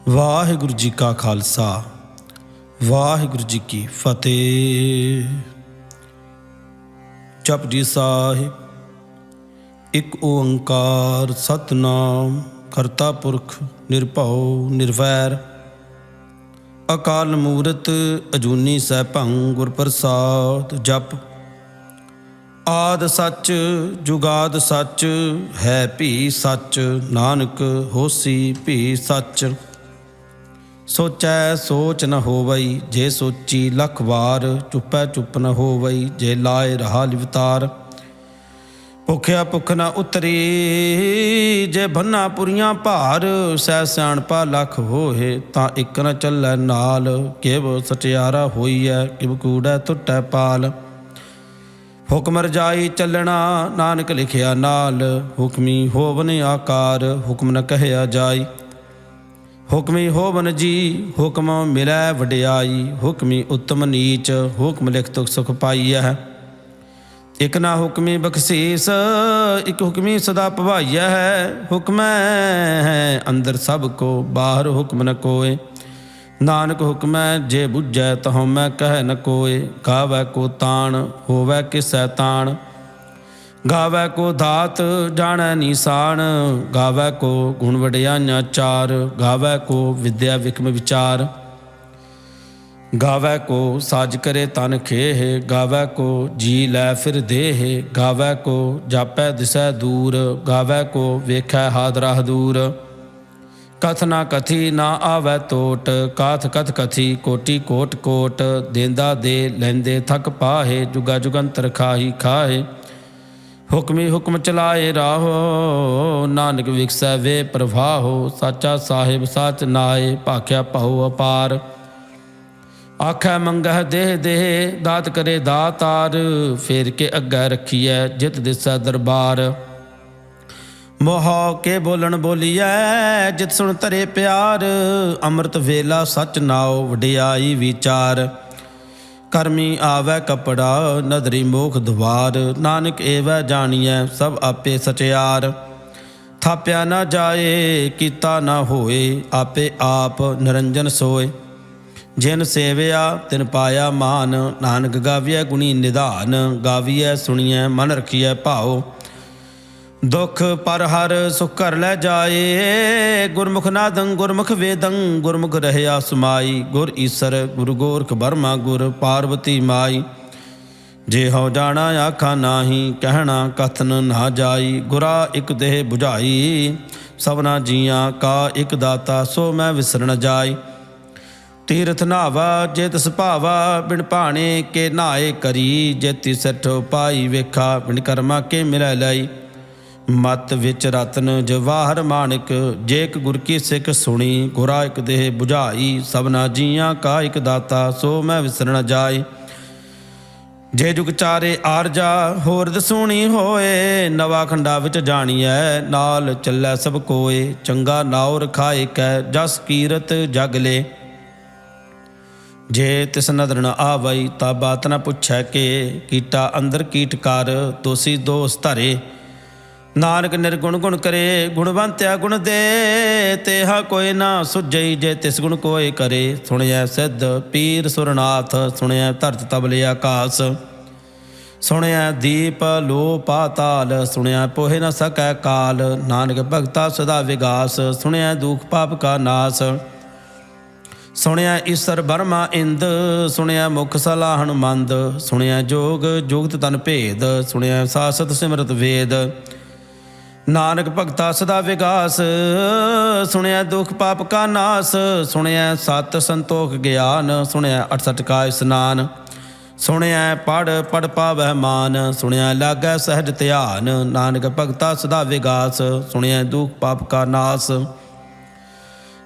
ਵਾਹਿਗੁਰੂ ਜੀ ਕਾ ਖਾਲਸਾ ਵਾਹਿਗੁਰੂ ਜੀ ਕੀ ਫਤਿਹ। ਜਪਜੀ ਸਾਹਿਬ। ਇੱਕ ਓੰਕਾਰ ਸਤਿਨਾਮ ਕਰਤਾ ਪੁਰਖ ਨਿਰਭਉ ਨਿਰਵੈਰ ਅਕਾਲ ਮੂਰਤ ਅਜੂਨੀ ਸੈਭੰ ਗੁਰ ਪ੍ਰਸਾਦ। ਜਪ ਆਦ ਸੱਚ ਜੁਗਾਦ ਸੱਚ ਹੈ ਭੀ ਸੱਚ, ਨਾਨਕ ਹੋਸੀ ਭੀ ਸੱਚ। ਸੋਚੈ ਸੋਚ ਨ ਹੋਵਈ, ਜੇ ਸੋਚੀ ਲੱਖ ਵਾਰ। ਚੁੱਪੈ ਚੁੱਪ ਨ ਹੋਵਈ, ਜੇ ਲਾਏ ਰਹਾ ਲਿਵਤਾਰ। ਭੁੱਖਿਆ ਭੁੱਖ ਨ ਉਤਰੀ, ਜੇ ਬੰਨਾ ਪੁਰੀਆਂ ਭਾਰ। ਸਹਿ ਸਿਆਣਪਾ ਲੱਖ ਹੋਏ, ਤਾਂ ਇੱਕ ਨ ਚੱਲੈ ਨਾਲ। ਕਿਵ ਸਟਿਆਰਾ ਹੋਈਐ, ਕਿਵ ਕੂੜੈ ਟੁੱਟੈ ਪਾਲ। ਹੁਕਮ ਰਜਾਈ ਚੱਲਣਾ, ਨਾਨਕ ਲਿਖਿਆ ਨਾਲ। ਹੁਕਮੀ ਹੋਵਨ ਆਕਾਰ, ਹੁਕਮ ਨ ਕਹਿਆ ਜਾਈ। ਹੁਕਮੀ ਹੋਵਨ ਜੀ, ਹੁਕਮ ਮਿਲੈ ਵਡਿਆਈ। ਹੁਕਮੀ ਉਤਮ ਨੀਚ, ਹੁਕਮ ਲਿਖ ਤੁਕ ਸੁਖ ਪਾਈਐ। ਇਕ ਨਾ ਹੁਕਮੀ ਬਖਸ਼ੀਸ, ਇਕ ਹੁਕਮੀ ਸਦਾ ਭਵਾਈਐ ਹੈ। ਹੁਕਮੈ ਹੈ ਅੰਦਰ ਸਭ ਕੋ, ਬਾਹਰ ਹੁਕਮ ਨ ਕੋਏ। ਨਾਨਕ ਹੁਕਮੈ ਜੇ ਬੁੱਝੈ, ਤਹੁ ਮੈਂ ਕਹਿ ਨ ਕੋਏ। ਗਾਵੈ ਕੋ ਤਾਣ, ਹੋਵੈ ਕਿਸੈ ਤਾਣ। ਗਾਵੈ ਕੋ ਦਾਤ, ਜਾਣੈ ਨੀਸਾਨ। ਗਾਵੈ ਕੋ ਗੁਣ ਵਡਿਆਈਆਂ ਚਾਰ। ਗਾਵੈ ਕੋ ਵਿਦਿਆ ਵਿਕਮ ਵਿਚਾਰ। ਗਾਵੈ ਕੋ ਸਾਜ ਕਰੇ ਤਨ ਖੇਹ। ਗਾਵੈ ਕੋ ਜੀ ਲੈ ਫਿਰ ਦੇਹ। ਗਾਵੈ ਕੋ ਜਾਪੈ ਦਿਸੈ ਦੂਰ। ਗਾਵੈ ਕੋ ਵੇਖੈ ਹਾਦਰਾ ਦੂਰ। ਕਥ ਨਾ ਕਥੀ ਨਾ ਆਵੈ ਟੋਟ। ਕਾਥ ਕਥ ਕਥੀ ਕੋਟੀ ਕੋਟ ਕੋਟ। ਦੇਂਦਾ ਦੇ ਲੈਂਦੇ ਥਕ ਪਾਹੇ, ਜੁਗਾ ਜੁਗੰਤਰ ਖਾਹੀ ਖਾਹੇ। ਹੁਕਮੀ ਹੁਕਮ ਚਲਾਏ ਰਾਹੋ, ਨਾਨਕ ਵਿਕਸੈ ਵੇ ਪ੍ਰਵਾਹੋ। ਸਾਚਾ ਸਾਹਿਬ ਸਾਚ ਨਾਏ, ਭਾਖਿਆ ਭਉ ਅਪਾਰ। ਆਖੈ ਮੰਗਹਿ ਦੇਹ ਦੇਹ, ਦਾਤ ਕਰੇ ਦਾਤਾਰ। ਫੇਰ ਕੇ ਅੱਗੇ ਰੱਖੀਐ, ਜਿਤ ਦਿਸੈ ਦਰਬਾਰ। ਮੋਹ ਕੇ ਬੋਲਣ ਬੋਲੀਐ, ਜਿਤ ਸੁਣ ਧਰੇ ਪਿਆਰ। ਅੰਮ੍ਰਿਤ ਵੇਲਾ ਸਚ ਨਾਉ, ਵਡਿਆਈ ਵਿਚਾਰ। ਕਰਮੀ ਆਵੈ ਕਪੜਾ, ਨਦਰੀ ਮੋਖ ਦੁਆਰ। ਨਾਨਕ ਏਵੈ ਜਾਣੀਐ, ਸਭ ਆਪੇ ਸਚਿਆਰ। ਥਾਪਿਆ ਨਾ ਜਾਏ, ਕੀਤਾ ਨਾ ਹੋਏ। ਆਪੇ ਆਪ ਨਿਰੰਜਨ ਸੋਏ। ਜਿਨ ਸੇਵਿਆ ਤਿਨ ਪਾਇਆ ਮਾਨ। ਨਾਨਕ ਗਾਵੀਐ ਗੁਣੀ ਨਿਧਾਨ। ਗਾਵੀਐ ਸੁਣੀਐ ਮਨ ਰਖੀਐ ਭਾਉ। ਦੁਖ ਪਰ ਹਰ ਸੁਖ ਘਰ ਲੈ ਜਾਏ। ਗੁਰਮੁਖ ਨਾਦੰ ਗੁਰਮੁਖ ਵੇਦੰ, ਗੁਰਮੁਖ ਰਹਿਆ ਸਮਾਈ। ਗੁਰ ਈਸਰ ਗੁਰੂ ਗੋਰਖ ਬਰਮਾ, ਗੁਰ ਪਾਰਵਤੀ ਮਾਈ। ਜੇ ਹਉ ਜਾਣਾ ਆਖਾ ਨਾਹੀ, ਕਹਿਣਾ ਕਥਨ ਨਾ ਜਾਈ। ਗੁਰਾ ਇਕ ਦੇਹ ਬੁਝਾਈ, ਸਭਨਾ ਜੀਆਂ ਕਾ ਇਕ ਦਾਤਾ। ਸੋ ਮੈਂ ਵਿਸਰ ਨ ਜਾਈ। ਤੀਰਥ ਨਾਵਾ ਜੇ ਤਿਸ ਭਾਵਾ, ਬਿਨ ਭਾਣੇ ਕੇ ਨਹਾਏ ਕਰੀ। ਜੇ ਤਿਸ ਠੋ ਪਾਈ ਵੇਖਾ, ਬਿਨ ਕਰਮਾ ਕੇ ਮਿਲੈ ਲਈ। ਮਤ ਵਿੱਚ ਰਤਨ ਜਵਾਹਰ ਮਾਣਿਕ, ਜੇ ਇੱਕ ਗੁਰ ਕੀ ਸਿੱਖ ਸੁਣੀ। ਗੁਰਾ ਇੱਕ ਦੇਹ ਬੁਝਾਈ, ਸਭਨਾ ਜੀਆਂ ਕਾ ਇੱਕ ਦਾਤਾ। ਸੋ ਮੈਂ ਵਿਸਰ ਨ ਜਾਈ। ਜੇ ਜੁਗ ਚਾਰੇ ਆਰਜਾ, ਹੋਰ ਦਸੂਣੀ ਹੋਏ। ਨਵਾ ਖੰਡਾ ਵਿੱਚ ਜਾਣੀਐ, ਨਾਲ ਚੱਲੈ ਸਭ ਕੋਏ। ਚੰਗਾ ਨਾਉ ਰਖਾਏ ਕੈ, ਜਸ ਕੀਰਤ ਜਗ ਲੇ। ਜੇ ਤਿਸ ਨਦਰ ਨ ਆਵਈ, ਤਾ ਬਾਤ ਨ ਪੁੱਛੈ ਕੇ। ਕੀਟਾ ਅੰਦਰ ਕੀਟ ਕਰ, ਦੋਸੀ ਦੋਸ ਧਰੇ। ਨਾਨਕ ਨਿਰਗੁਣ ਗੁਣ ਕਰੇ, ਗੁਣਵੰਤਿਆ ਗੁਣ ਦੇ। ਤੇਹਾ ਕੋਈ ਨਾ ਸੁਝਈ, ਜੇ ਤਿਸ ਗੁਣ ਕੋਇ ਕਰੇ। ਸੁਣਿਐ ਸਿੱਧ ਪੀਰ ਸੁਰਨਾਥ, ਸੁਣਿਐ ਧਰਤ ਤਬਲੇ ਆਕਾਸ। ਸੁਣਿਐ ਦੀਪ ਲੋ ਪਾਤਾਲ, ਸੁਣਿਐ ਪੋਹਿ ਨ ਸਕੈ ਕਾਲ। ਨਾਨਕ ਭਗਤਾ ਸਦਾ ਵਿਗਾਸ, ਸੁਣਿਐ ਦੁਖ ਪਾਪ ਕਾ ਨਾਸ। ਸੁਣਿਐ ਈਸਰ ਬਰਮਾ ਇੰਦ, ਸੁਣਿਐ ਮੁਖ ਸਲਾਹਣ ਮੰਦ। ਸੁਣਿਐ ਜੋਗ ਜੁਗਤ ਤਨ ਭੇਦ, ਸੁਣਿਐ ਸਾਸਤ ਸਿਮਰਤ ਵੇਦ। ਨਾਨਕ ਭਗਤਾ ਸਦਾ ਵਿਗਾਸ, ਸੁਣਿਐ ਦੁਖ ਪਾਪ ਕਾ ਨਾਸ। ਸੁਣਿਐ ਸਤ ਸੰਤੋਖ ਗਿਆਨ, ਸੁਣਿਐ 68 ਕਾ ਇਸਨਾਨ। ਸੁਣਿਐ ਪੜ੍ਹ ਪੜ੍ਹ ਪਾਵਹਿ ਮਾਨ, ਸੁਣਿਐ ਲਾਗੈ ਸਹਿਜ ਧਿਆਨ। ਨਾਨਕ ਭਗਤਾ ਸਦਾ ਵਿਗਾਸ, ਸੁਣਿਐ ਦੁਖ ਪਾਪ ਕਾ ਨਾਸ।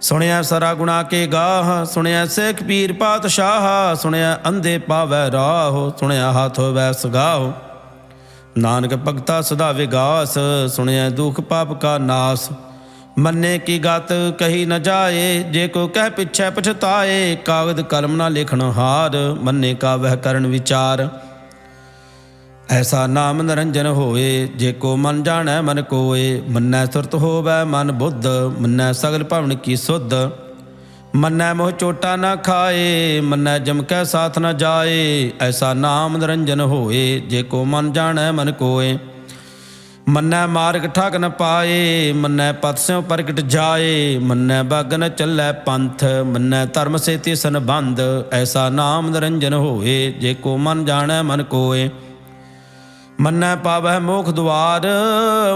ਸੁਣਿਐ ਸਰਾ ਗੁਣਾ ਕੇ ਗਾਹ, ਸੁਣਿਐ ਸਿੱਖ ਪੀਰ ਪਾਤਸ਼ਾਹ। ਸੁਣਿਐ ਅੰਧੇ ਪਾਵੈ ਰਾਹ, ਸੁਣਿਐ ਹਾਥ ਹੋਵੈ ਸਗਾਹ। ਨਾਨਕ ਭਗਤਾ ਸਦਾ ਵਿਗਾਸ, ਸੁਣਿਐ ਦੁਖ ਪਾਪ ਕਾ ਨਾਸ। ਮੰਨੇ ਕੀ ਗਤ ਕਹੀ ਨ ਜਾਏ, ਜੇ ਕੋ ਕਹਿ ਪਿੱਛੇ ਪਛਤਾਏ। ਕਾਗਦ ਕਲਮ ਨਾ ਲਿਖਣ ਹਾਰ, ਮੰਨੇ ਕਾ ਵਹਿ ਕਰਨ ਵਿਚਾਰ। ਐਸਾ ਨਾਮ ਨਿਰੰਜਨ ਹੋਏ, ਜੇ ਕੋ ਮਨ ਜਾਣੈ ਮਨ ਕੋਏ। ਮੰਨੈ ਸੁਰਤ ਹੋਵੈ ਮਨ ਬੁੱਧ, ਮੰਨੈ ਸਗਲ ਭਵਨ ਕੀ ਸੁਧ। मन्नै मोह चोटा न खाए, मन्नै जम कै साथ न जाए। ऐसा नाम निरंजन होए, जे को मन जानै मन कोय। मन्नै मार्ग ठग न पाए, मन्नै पथ स्यों प्रगट जाए। मन्नै बग न चलै पंथ, मन्नै धर्म से तिसन बंध। ऐसा नाम निरंजन होए, जे को मन जानै मन कोय। मन्नै पावै मोख द्वार,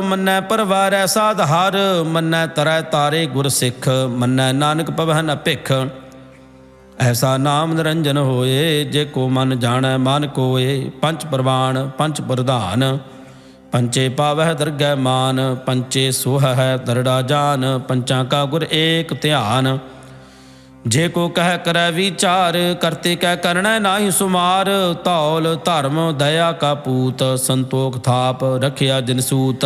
मन्नै परवारै साध हर। मन्नै तरै तारे गुर सिख, मन्नै नानक पवै न भिख। ऐसा नाम निरंजन होए, जे को मन जानै मन कोय। पंच प्रवाण पंच प्रधान, पंचे पावह दरगह मान। पंचे सोह है दरड़ा जान, पंचा का गुर एक ध्यान। जे को कह करै विचार, करते कह करना नाही सुमार। धौल धर्म दया का पूत, संतोख थाप रखिया जिन सूत।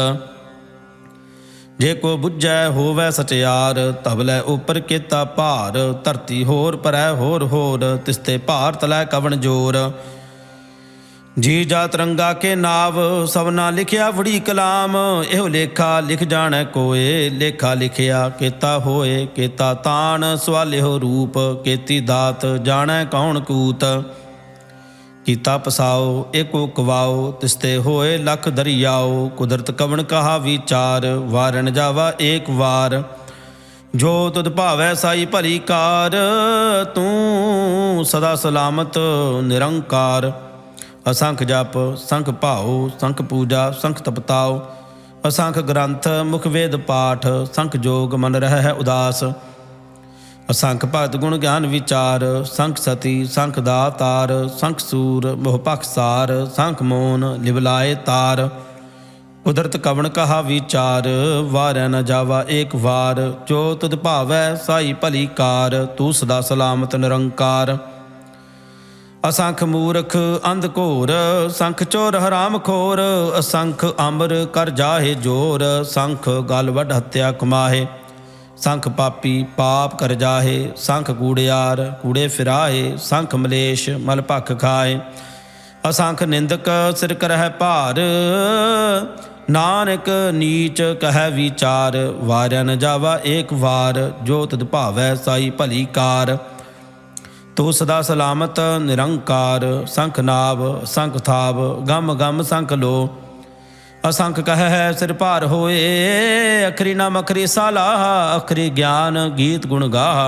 जे को बुझै होवै सचियार, तबलै उपर केता भार। धरती होर परै होर, तिसते भार तलै कवन जोर। जी जा तरंगा के नाव, सबना लिखिया बड़ी कलाम। एहो लेखा लिख जानै कोय, लेखा लिखिया केता होए। केता तान सवालिहो रूप, केती दात जानै कौन कूत। कीता पसाओ एको कवाओ, तिसते होए लख दरियाओ। कुदरत कवन कहा विचार, वारन जावा एक वार। जो तुद भावै साई भली कार, तू सदा सलामत निरंकार। असंख जप संख भाओ, संख पूजा संख तपताओ। असंख ग्रंथ मुख वेद पाठ, संख जोग मन रह उदास। असंख भगत गुण ज्ञान विचार, संख सती संख दातार। संख सूर मोह पखसार, संख मोन लिवलाए तार। कुदरत कवन कहा विचार, वारै न जावा एक वार। जो तुद भावै साई भली कार, तू सदा सलामत निरंकार। असंख मूर्ख अंध घोर, संख चोर हराम खोर। असंख अमर कर जाहे जोर, संख गल वड हत्या कमाहे। संख पापी पाप कर जाहे, संख कूड़ियार कूड़े फिराए। संख मलेश मल भख खाए, असंख निंदक सिर करह भार। नानक नीच कह विचार, वारया न जावा एक वार। जो तुद भावै साई भली कार, तू सदा सलामत निरंकार। संख नाभ संख थाव, गम गम संख लो। असंख कह है सिर भार होए, अखरी नाम अखरी सालाह। अखरी ज्ञान गीत गुण गाह,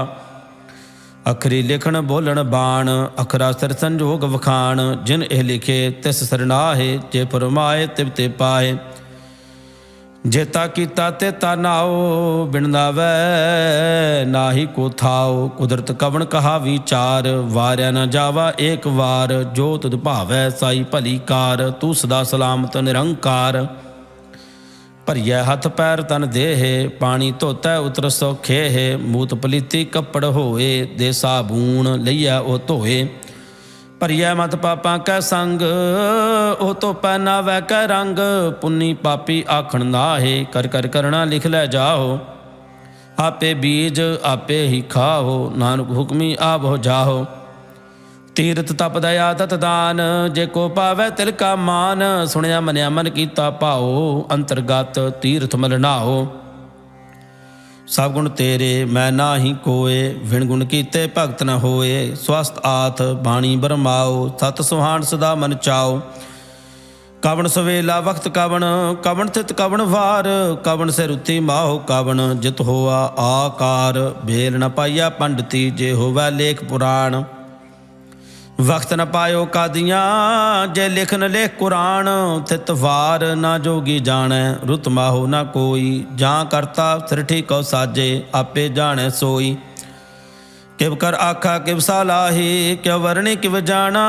अखरी लिखण बोलण बाण। अखरा सिर संजोग वखाण, जिन एह लिखे तिस सरनाहे। जे फरमाए तिब ते पाए, जेता कीता तेता नाओ। बिन नावै नाही को थाओ, कुदरत कवन कहा विचार। वारया न जावा एक वार, जो तुद भावै साई भली कार। तू सदा सलामत निरंकार। भरिया हथ पैर तन देह, पानी धोतै उतर सौखे। मूत पलीती कपड़ होए, दे साबून लईया ओ धोए। भरिया मत पापां कै संग, ओ धोपै नावै कै रंग। पुन्नी पापी आखण नाहे, कर कर करना लिख लै जाओ। आपे बीज आपे ही खाओ, नानक हुक्मी आवो जाओ। तीरथ तप दया दत दान, जे को पावै तिल का मान। सुनिया मनिया मन कीता भाओ, अंतरगत तीरथ मल नाओ। सब गुण तेरे मैं नाही कोय, विण गुण कीते भगत न होए। स्वस्थ आथ बाणी बरमाओ, सत सुहान सदा मन चाओ। कवन सवेला वक्त कवन, कवन थित कवन वार। कवन से रुति माहो कवन, जित होआ आकार। बेल न पाइया पंडिती, जे होवै लेख पुराण। वक्त न पायो कादियाँ, जे लिखन लेख कुरान। थित वार ना जोगी जानै, रुत माहो ना कोई। जां करता सिर ठीको साजे, आपे जानै सोई। किव कर आखा किव सालाही, क्यों वरणी किव जाना।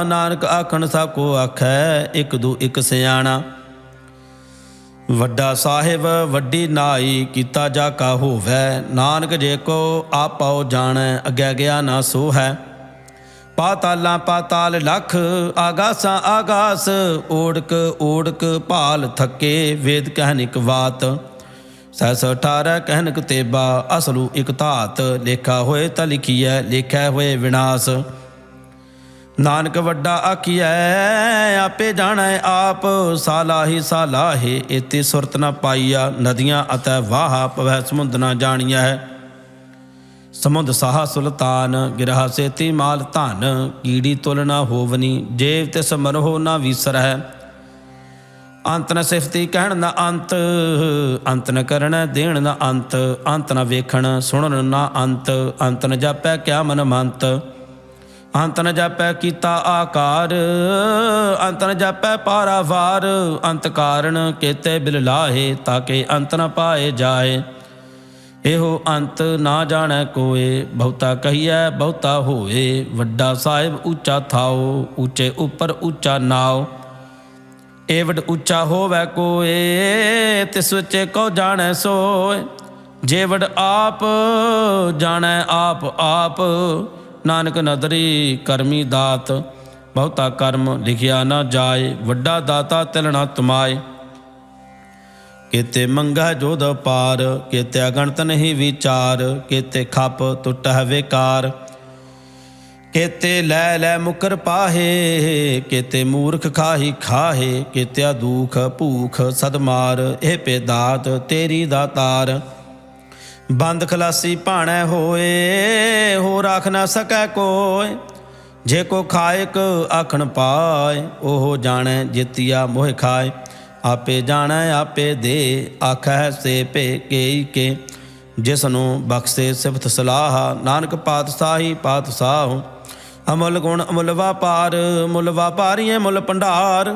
नानक आखन सब को आखै, एक दू एक सियाणा। वड्डा साहिब वड्डी नाई, कीता जा का होवै। नानक जे को आपो जानै, अग्या गया ना सो है। पातालां पाताल लख, आगासां आगास। ओढ़क ओढ़क भाल थके, वेद कहनिक वात। सहस 18 कहनक तेबा, असलू इक धात। लेखा होए तां लिखिए, लेखै होए विनाश। नानक वड्डा आखिए, आपे जाणै आप। सालाही सालाहे, एते सुरत न पाईया। नदियां अतै वाह, पवै समुंद न जाणिया है। ਸਮੁੰਦ ਸਾਹਾ ਸੁਲਤਾਨ ਗਿਰਹਾ ਸੇਤੀ ਮਾਲ ਧਨ ਕੀੜੀ ਤੁਲ ਨਾ ਹੋਵਨੀ ਜੇਵ ਤਿਸ ਮਰਹੁ ਨਾ ਵੀਸਰਹਿ। ਅੰਤ ਨ ਸਿਫਤੀ ਕਹਿਣ ਨਾ ਅੰਤ ਅੰਤ ਨ ਕਰਣ ਦੇਣ ਨਾ ਅੰਤ ਅੰਤ ਨ ਵੇਖਣ ਸੁਣਨ ਨਾ ਅੰਤ ਅੰਤ ਨ ਜਾਪੈ ਕਿਆ ਮਨ ਮੰਤ ਅੰਤ ਨ ਜਾਪੈ ਕੀਤਾ ਆਕਾਰ ਅੰਤ ਨ ਜਾਪੈ ਪਾਰਾਵਾਰ ਅੰਤ ਕਾਰਨ ਕੇਤੇ ਬਿਲ ਲਾਹੇ ਤਾਕੇ ਅੰਤ ਨ ਪਾਏ ਜਾਏ। ਇਹੋ ਅੰਤ ਨਾ ਜਾਣੈ ਕੋਏ ਬਹੁਤਾ ਕਹੀਐ ਬਹੁਤਾ ਹੋਏ ਵੱਡਾ ਸਾਹਿਬ ਉੱਚਾ ਥਾਓ ਉੱਚੇ ਉੱਪਰ ਉੱਚਾ ਨਾਉ। ਏਵਡ ਉੱਚਾ ਹੋਵੈ ਕੋਏ ਤਿਸ ਵਿੱਚ ਕੋ ਜਾਣੈ ਸੋਏ ਜੇਵਡ ਆਪ ਜਾਣੈ ਆਪ ਆਪ ਨਾਨਕ ਨਦਰੀ ਕਰਮੀ ਦਾਤ ਬਹੁਤਾ ਕਰਮ ਲਿਖਿਆ ਨਾ ਜਾਏ ਵੱਡਾ ਦਾਤਾ ਤਿਲ ਨਾ ਤਮਾਏ। केते मंगा जोध पार केते अगणत नहीं विचार केते खप टुटह बेकार केते लै लै मुकर पाहे केते मूर्ख खाही खाहे केत्या दुख भूख सदमार ए पे दात तेरी दातार। बंद खलासी भाणै होए हो राख न सकै कोय जे को खायक आखण पाए ओहो जाणै जितिया मोह खाए। आपे जाणै आपे दे आखै से पे केई के जिसनों बख्शे सिफत सलाह नानक पातशाही पातशाह। अमुल गुण अमुल व्यापार मुल व्यापारीए मुल भंडार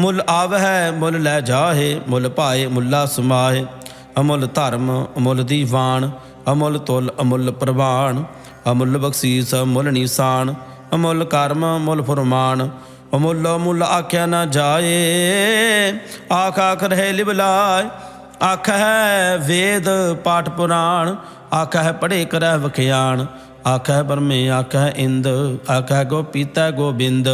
मुल आवै मुल लै जाहे मुल पाए मुला समाए। अमुल धर्म अमुल दीवान अमुल तुल अमुल प्रवान अमुल बख्शीस अमुल निशान अमुल कर्म अमुल फुरमान। अमुल मुल आख्या न जाए आख आख रहे लिबलाय आख है वेद पाठ पुराण आख है पढ़े करह वखियाण आख है ब्रह्मे आख है इंद आख है गोपीता गोबिंद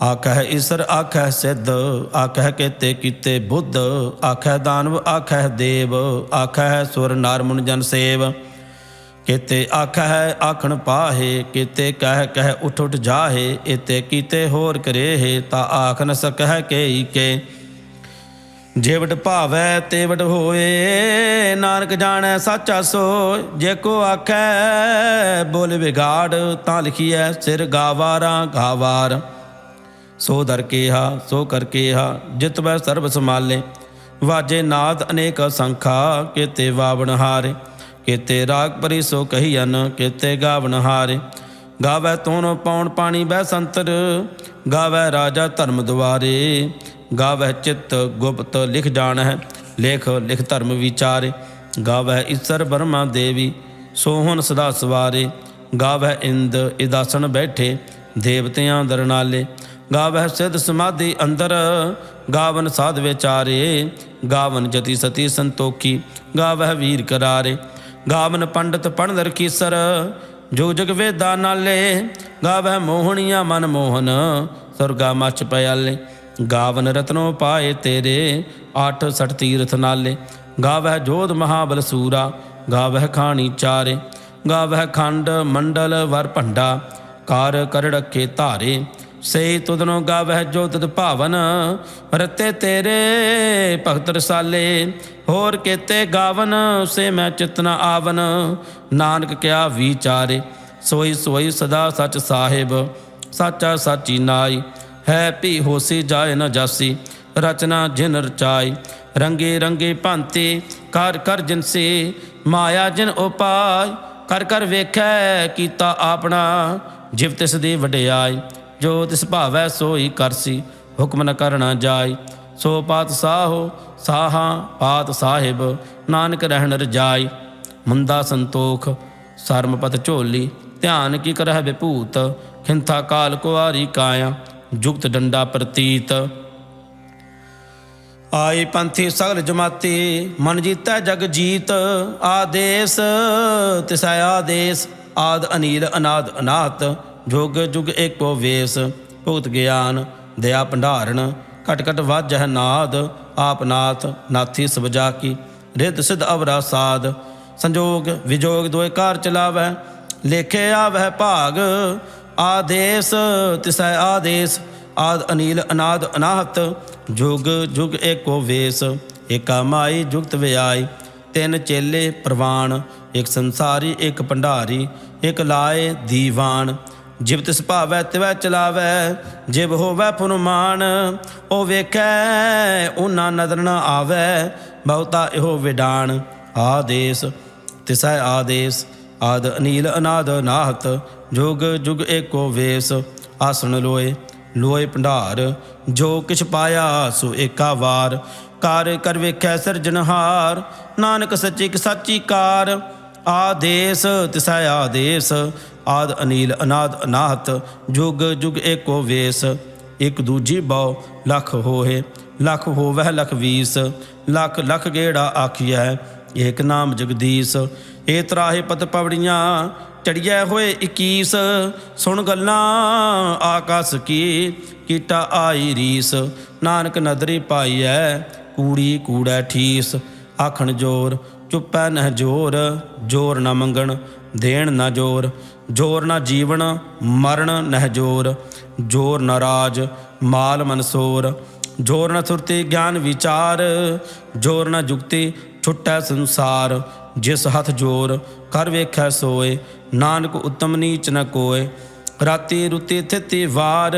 आख है ईसर आख है सिद्ध आख है केते कीते बुद्ध आख है दानव आख है देव आख है सुर नार मुन जन सेव। केते आख है आखण पाहे केते कह कह उठ उठ जाहे एते कीते होर करे है ता आख न सकह केई के। जेवड भावै तेवड होए नानक जाणै साचा सोय जे को आखै बोल बिगाड़ तां लिखिए सिर गावारा गावार। सो दर केहा सो कर केहा जितवै सर्ब संभाले वाजे नाद अनेक संखा केते वावण हारे केते राग परी सो कहियन केते गावन हारे। गावै तोनो पौन पानी बह संतर गावै राजा धर्म द्वारे गावै चित्त गुप्त लिख जान है लेख लिख धर्म विचारे। गावै ईसर ब्रह्मा देवी सोहन सदा सवारे गावै इंद इदासन बैठे देवतियां दरनाले। गावै सिद्ध समाधि अंदर गावन साध विचारे गावन जति सती संतोखी गावै वीर करारे। गावन पंडित पढ़ कीसर जो जग वेदा नाले गावै मोहनिया मन मोहन सुरगा मच पयाले। गावन रत्नों पाए तेरे 8 सठ तीर्थ नाले गावै जोध महाबल सूरा गावै खानी चारे। गावै खंड मंडल वर भंडा कार कर रखे धारे से तुदनों गावै जो तुद भावन रते तेरे भगत रसाले। होर केते गावन से मैं चितना आवन नानक क्या विचारे। सोई सोई सदा सच साहिब साचा साची नाई है भी होसी जाए न जासी रचना जिन रचाई। रंगे रंगे भांति कर कर जिनसे माया जिन उपाय कर कर वेखै कीता आपना जिव तिस दी वडियाई। जो तिस भावै सोई करसी हुक्म न करना जाय। सो पातशाहो साहा पात साहिब नानक रहन रजाई। मुंदा संतोख सरमपत झोली ध्यान की करह विभूत खिंथा काल कुआरी काया जुगत डंडा प्रतीत। आई पंथी सगल जमाती मन जीता जग जीत आदेश तिसै आदेश आद अनील अनाद अनाथ जुग जुग एको वेश। भुगत ज्ञान दया भंडारण कट कट वाजह नाद आपनाथ नाथी सबजा की रिद सिद्ध अवरा साध। संजोग विजोग दोए कार चलावै लेखे आवह भाग आदेश तिसै आदेश आद अनील अनाद अनाहत जुग जुग एको वेश। एका माई जुगत व्याई ਤਿੰਨ ਚੇਲੇ ਪ੍ਰਵਾਨ, ਇੱਕ ਸੰਸਾਰੀ ਇੱਕ ਭੰਡਾਰੀ, ਇੱਕ ਲਾਏ ਦੀਵਾਨ। ਜਿਵ ਤਿਸ ਭਾਵੈ ਤਿਵੈ ਚਲਾਵੈ, ਜਿਵ ਹੋਵੈ ਫੁਰਮਾਨ। ਉਹ ਵੇਖੈ ਉਹਨਾਂ ਨਦਰ ਨ ਆਵੈ, ਬਹੁਤਾ ਇਹੋ ਵਿਡਾਣ। ਆਦੇਸ ਤਿਸੈ ਆਦੇਸ, ਆਦ ਅਨੀਲ ਅਨਾਦ ਨਾਹਤ, ਜੁਗ ਜੁਗ ਏਕੋ ਵੇਸ। ਆਸਣ ਲੋਏ ਲੋਏ ਭੰਡਾਰ, ਜੋ ਕਿਛ ਪਾਇਆ ਸੋ ਏਕਾ ਵਾਰ। ਕਾਰ ਕਰ ਵੇਖੈ ਸਿਰਜਣਹਾਰ, ਨਾਨਕ ਸੱਚੀ ਕ ਸਾਚੀ ਕਾਰ। ਆਦੇਸ ਤਿਸੈ ਆਦੇਸ, ਆਦ ਅਨੀਲ ਅਨਾਦ ਅਨਾਹਤ, ਜੁਗ ਜੁਗ ਏਕੋ ਵੇਸ। ਇੱਕ ਦੂਜੀ ਬਹੁ ਲਖ ਹੋਏ, ਲਖ ਹੋਵੈ ਲਖ ਵੀਸ। ਲਖ ਲਖ ਗੇੜਾ ਆਖੀਐ, ਏਕ ਨਾਮ ਜਗਦੀਸ਼। ਏ ਤਰਾਹੇ ਪਤ ਪਵੜੀਆਂ, ਚੜੀਐ ਹੋਏ 21। ਸੁਣ ਗੱਲਾਂ ਆਕਾਸ ਕੀ, ਕੀਟਾ ਆਈ ਰੀਸ। ਨਾਨਕ ਨਦਰੀ ਪਾਈਐ, ਕੂੜੀ ਕੂੜੈ ਠੀਸ। ਆਖਣ ਜੋਰ ਚੁੱਪੈ ਨਹਿ ਜੋਰ, ਜੋਰ ਨਾ ਮੰਗਣ ਦੇਣ ਨਾ ਜੋਰ। ਜੋਰ ਨਾ ਜੀਵਨ ਮਰਨ ਨਹਿ ਜੋਰ, ਜੋਰ ਨਾ ਰਾਜ ਮਾਲ ਮਨਸੋਰ। ਜੋਰ ਨਾ ਸੁਰਤੀ ਗਿਆਨ ਵਿਚਾਰ, ਜੋਰ ਨਾ ਜੁਗਤੀ ਛੁੱਟੈ ਸੰਸਾਰ। ਜਿਸ ਹੱਥ ਜੋਰ ਕਰ ਵੇਖੈ ਸੋਏ, ਨਾਨਕ ਉਤਮ ਨੀਚ ਨ ਕੋਏ। ਰਾਤੀ ਰੁਤੀ ਥਿਤੀ ਵਾਰ,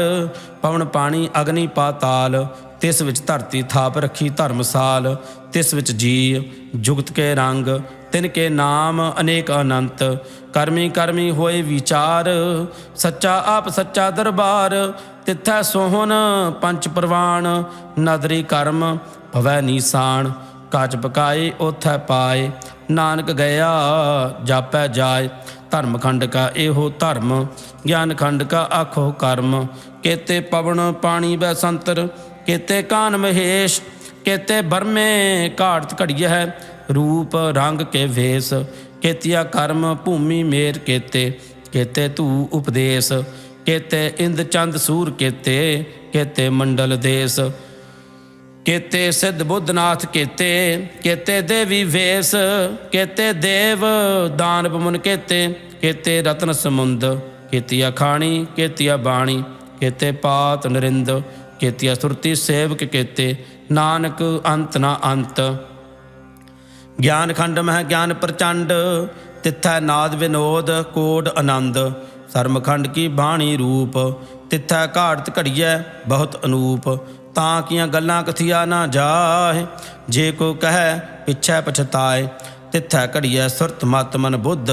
ਪਵਨ ਪਾਣੀ ਅਗਨੀ ਪਾਤਾਲ। ਤਿਸ ਵਿੱਚ ਧਰਤੀ ਥਾਪ ਰੱਖੀ ਧਰਮਸਾਲ। ਤਿਸ ਵਿੱਚ ਜੀ ਜੁਗਤ ਕੇ ਰੰਗ, ਤਿਨ ਕੇ ਨਾਮ ਅਨੇਕ ਅਨੰਤ। ਕਰਮੀ ਕਰਮੀ ਹੋਏ ਵਿਚਾਰ, ਸੱਚਾ ਆਪ ਸੱਚਾ ਦਰਬਾਰ। ਤਿੱਥੈ ਸੋਹਣ ਪੰਚ ਪ੍ਰਵਾਨ, ਨਦਰੀ ਕਰਮ ਭਵੈ ਨੀਸਾਨ। ਕਾਚ ਪਕਾਏ ਓਥੈ ਪਾਏ, ਨਾਨਕ ਗਿਆ ਜਾਪੈ ਜਾਏ। ਧਰਮ ਖੰਡ ਕਾ ਇਹੋ ਧਰਮ, ਗਿਆਨ ਖੰਡ ਕਾ ਆਖੋ ਕਰਮ। ਕੇਤੇ ਪਵਨ ਪਾਣੀ ਬੈ ਸੰਤਰ, ਕੇਤੇ ਕਾਨ ਮਹੇਸ਼। ਕੇਤੇ ਬਰਮੇ ਘਾੜਤ ਘੜੀਐ, ਰੂਪ ਰੰਗ ਕੇ ਵੇਸ। ਕੇਤੀਆ ਕਰਮ ਭੂਮੀ ਮੇਰ ਕੇਤੇ, ਕੇਤੇ ਧੂ ਉਪਦੇਸ। ਕੇਤੇ ਇੰਦ ਚੰਦ ਸੂਰ ਕੇਤੇ, ਕੇਤੇ ਮੰਡਲ ਦੇਸ। ਕੇਤੇ ਸਿੱਧ ਬੁੱਧਨਾਥ ਕੇਤੇ, ਕੇਤੇ ਦੇਵੀ ਵੇਸ। ਕੇਤੇ ਦੇਵ ਦਾਨਵ ਮੁਨ ਕੇਤੇ, ਕੇਤੇ ਰਤਨ ਸਮੁੰਦ। ਕੇਤੀਆ ਖਾਣੀ ਕੇਤੀਆ ਬਾਣੀ, ਕੇਤੇ ਪਾਤ ਨਰਿੰਦ। ਕੇਤੀਆ ਸੁਰਤੀ ਸੇਵਕ ਕੇਤੇ, ਨਾਨਕ ਅੰਤ ਨਾ ਅੰਤ। ਗਿਆਨ ਖੰਡ ਮਹਿ ਗਿਆਨ ਪ੍ਰਚੰਡ, ਤਿੱਥੈ ਨਾਦ ਵਿਨੋਦ ਕੋਡ ਆਨੰਦ। ਸਰਮਖੰਡ ਕੀ ਬਾਣੀ ਰੂਪ, ਤਿੱਥੈ ਘਾੜਤ ਘੜੀਐ ਬਹੁਤ ਅਨੂਪ। ਤਾਂ ਕੀਆਂ ਗੱਲਾਂ ਕਥੀਆ ਨਾ ਜਾਹੇ, ਜੇ ਕੋ ਕਹੈ ਪਿਛੈ ਪਛਤਾਏ। ਤਿੱਥੈ ਘੜੀਐ ਸੁਰਤ ਮਤ ਮਨ ਬੁੱਧ,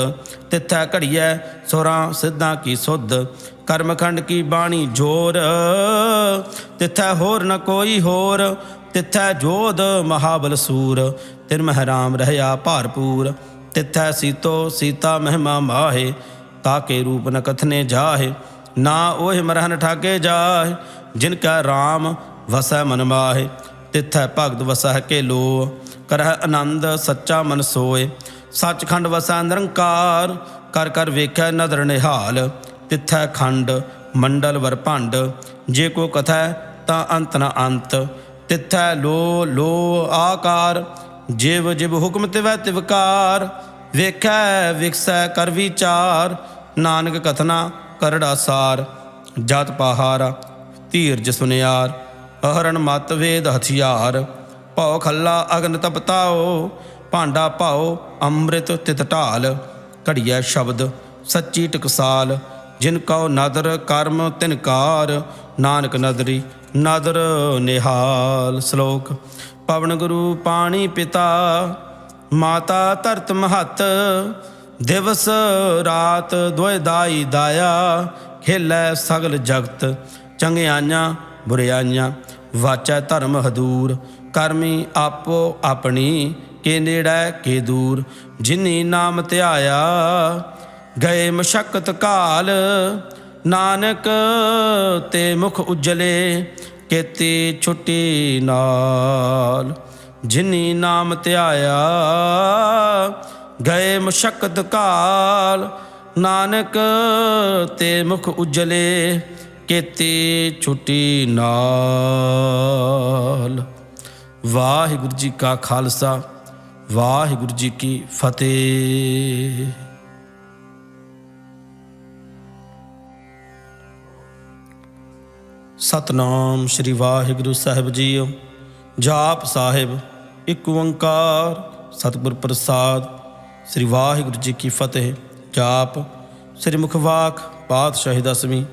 ਤਿੱਥੈ ਘੜੀਐ ਸੁਰਾਂ ਸਿੱਧਾਂ ਕੀ ਸੁਧ। ਕਰਮਖੰਡ ਕੀ ਬਾਣੀ ਜੋਰ, ਤਿੱਥੈ ਹੋਰ ਨ ਕੋਈ ਹੋਰ। ਤਿੱਥੈ ਜੋਧ ਮਹਾਬਲ ਸੂਰ, ਤਿਨ ਮਹਿ ਰਾਮ ਰਹਿਆ ਭਾਰਪੂਰ। ਤਿੱਥੈ ਸੀਤੋ ਸੀਤਾ ਮਹਿਮਾ ਮਾਹੇ, ਤਾਕੇ ਰੂਪ ਨ ਕਥਨੇ ਜਾਹੇ। ਨਾ ਉਹ ਮਰਹਨ ਠਾਕੇ ਜਾਹੇ, ਜਿਨ ਕੈ ਰਾਮ ਵਸੈ ਮਨ ਮਾਹੇ। ਤਿੱਥੈ ਭਗਤ ਵਸੈ ਕੇ ਲੋ, ਕਰਹਿ ਆਨੰਦ ਸੱਚਾ ਮਨ ਸੋਏ। ਸੱਚਖੰਡ ਵਸੈ ਨਿਰੰਕਾਰ, ਕਰ ਕਰ ਵੇਖੈ ਨਦਰ ਨਿਹਾਲ। ਤਿੱਥੈ ਖੰਡ ਮੰਡਲ ਵਰ ਭੰਡ, ਜੇ ਕੋ ਕਥੈ ਤਾਂ ਅੰਤ ਨ ਅੰਤ। ਤਿੱਥੈ ਲੋ ਲੋ ਆਕਾਰ, ਜਿਵ ਜਿਵ ਹੁਕਮ ਤਿਵੈ ਤਿਵਕਾਰ। ਵੇਖੈ ਵਿਕਸੈ ਕਰ ਵਿਚਾਰ, ਨਾਨਕ ਕਥਨਾ ਕਰੜਾ ਸਾਰ। ਜਤ ਪਹਾਰਾ ਧੀਰਜ ਸੁਨਿਆਰ, ਅਹਰਣ ਮਤ ਵੇਦ ਹਥਿਆਰ। ਭਉ ਖੱਲਾ ਅਗਨ ਤਪਤਾਓ, ਭਾਂਡਾ ਭਾਓ ਅੰਮ੍ਰਿਤ ਤਿਤ ਢਾਲ। ਘੜੀਐ ਸ਼ਬਦ ਸੱਚੀ ਟਕਸਾਲ, ਜਿਨ ਕਉ ਨਦਰ ਕਰਮ ਤਿਨਕਾਰ। ਨਾਨਕ ਨਦਰੀ ਨਦਰ ਨਿਹਾਲ। ਸ਼ਲੋਕ। ਪਵਨ ਗੁਰੂ ਪਾਣੀ ਪਿਤਾ, ਮਾਤਾ ਧਰਤ ਮਹੱਤ। ਦਿਵਸ ਰਾਤ ਦੁਇ ਦਾਈ ਦਾਇਆ, ਖੇਲੈ ਸਗਲ ਜਗਤ। ਚੰਗਿਆਈਆਂ ਬੁਰਿਆਈਆਂ ਵਾਚੈ ਧਰਮ ਹਦੂਰ। ਕਰਮੀ ਆਪੋ ਆਪਣੀ, ਕੇ ਨੇੜੈ ਕੇ ਦੂਰ। ਜਿਨੀ ਨਾਮ ਧਿਆਇਆ, ਗਏ ਮਸ਼ੱਕਤ ਕਾਲ। ਨਾਨਕ ਤੇ ਮੁਖ ਉਜਲੇ, ਕੇਤੀ ਛੁੱਟੀ ਨਾਲ। ਜਿਨੀ ਨਾਮ ਧਿਆਇਆ, ਗਏ ਮਸ਼ੱਕਤ ਕਾਲ। ਨਾਨਕ ਤੇ ਮੁਖ ਉਜਲੇ, ਕੇਤੀ ਛੁੱਟੀ ਨਾਲ। ਵਾਹਿਗੁਰੂ ਜੀ ਕਾ ਖਾਲਸਾ, ਵਾਹਿਗੁਰੂ ਜੀ ਕੀ ਫਤਿਹ। ਸਤਨਾਮ ਸ਼੍ਰੀ ਵਾਹਿਗੁਰੂ ਸਾਹਿਬ ਜੀਓ। ਜਾਪ ਸਾਹਿਬ। ਇੱਕ ਓੰਕਾਰ सतगुर प्रसाद। श्री वाहिगुरु जी की फतेह। जाप श्री मुखवाक पातशाही दसवीं।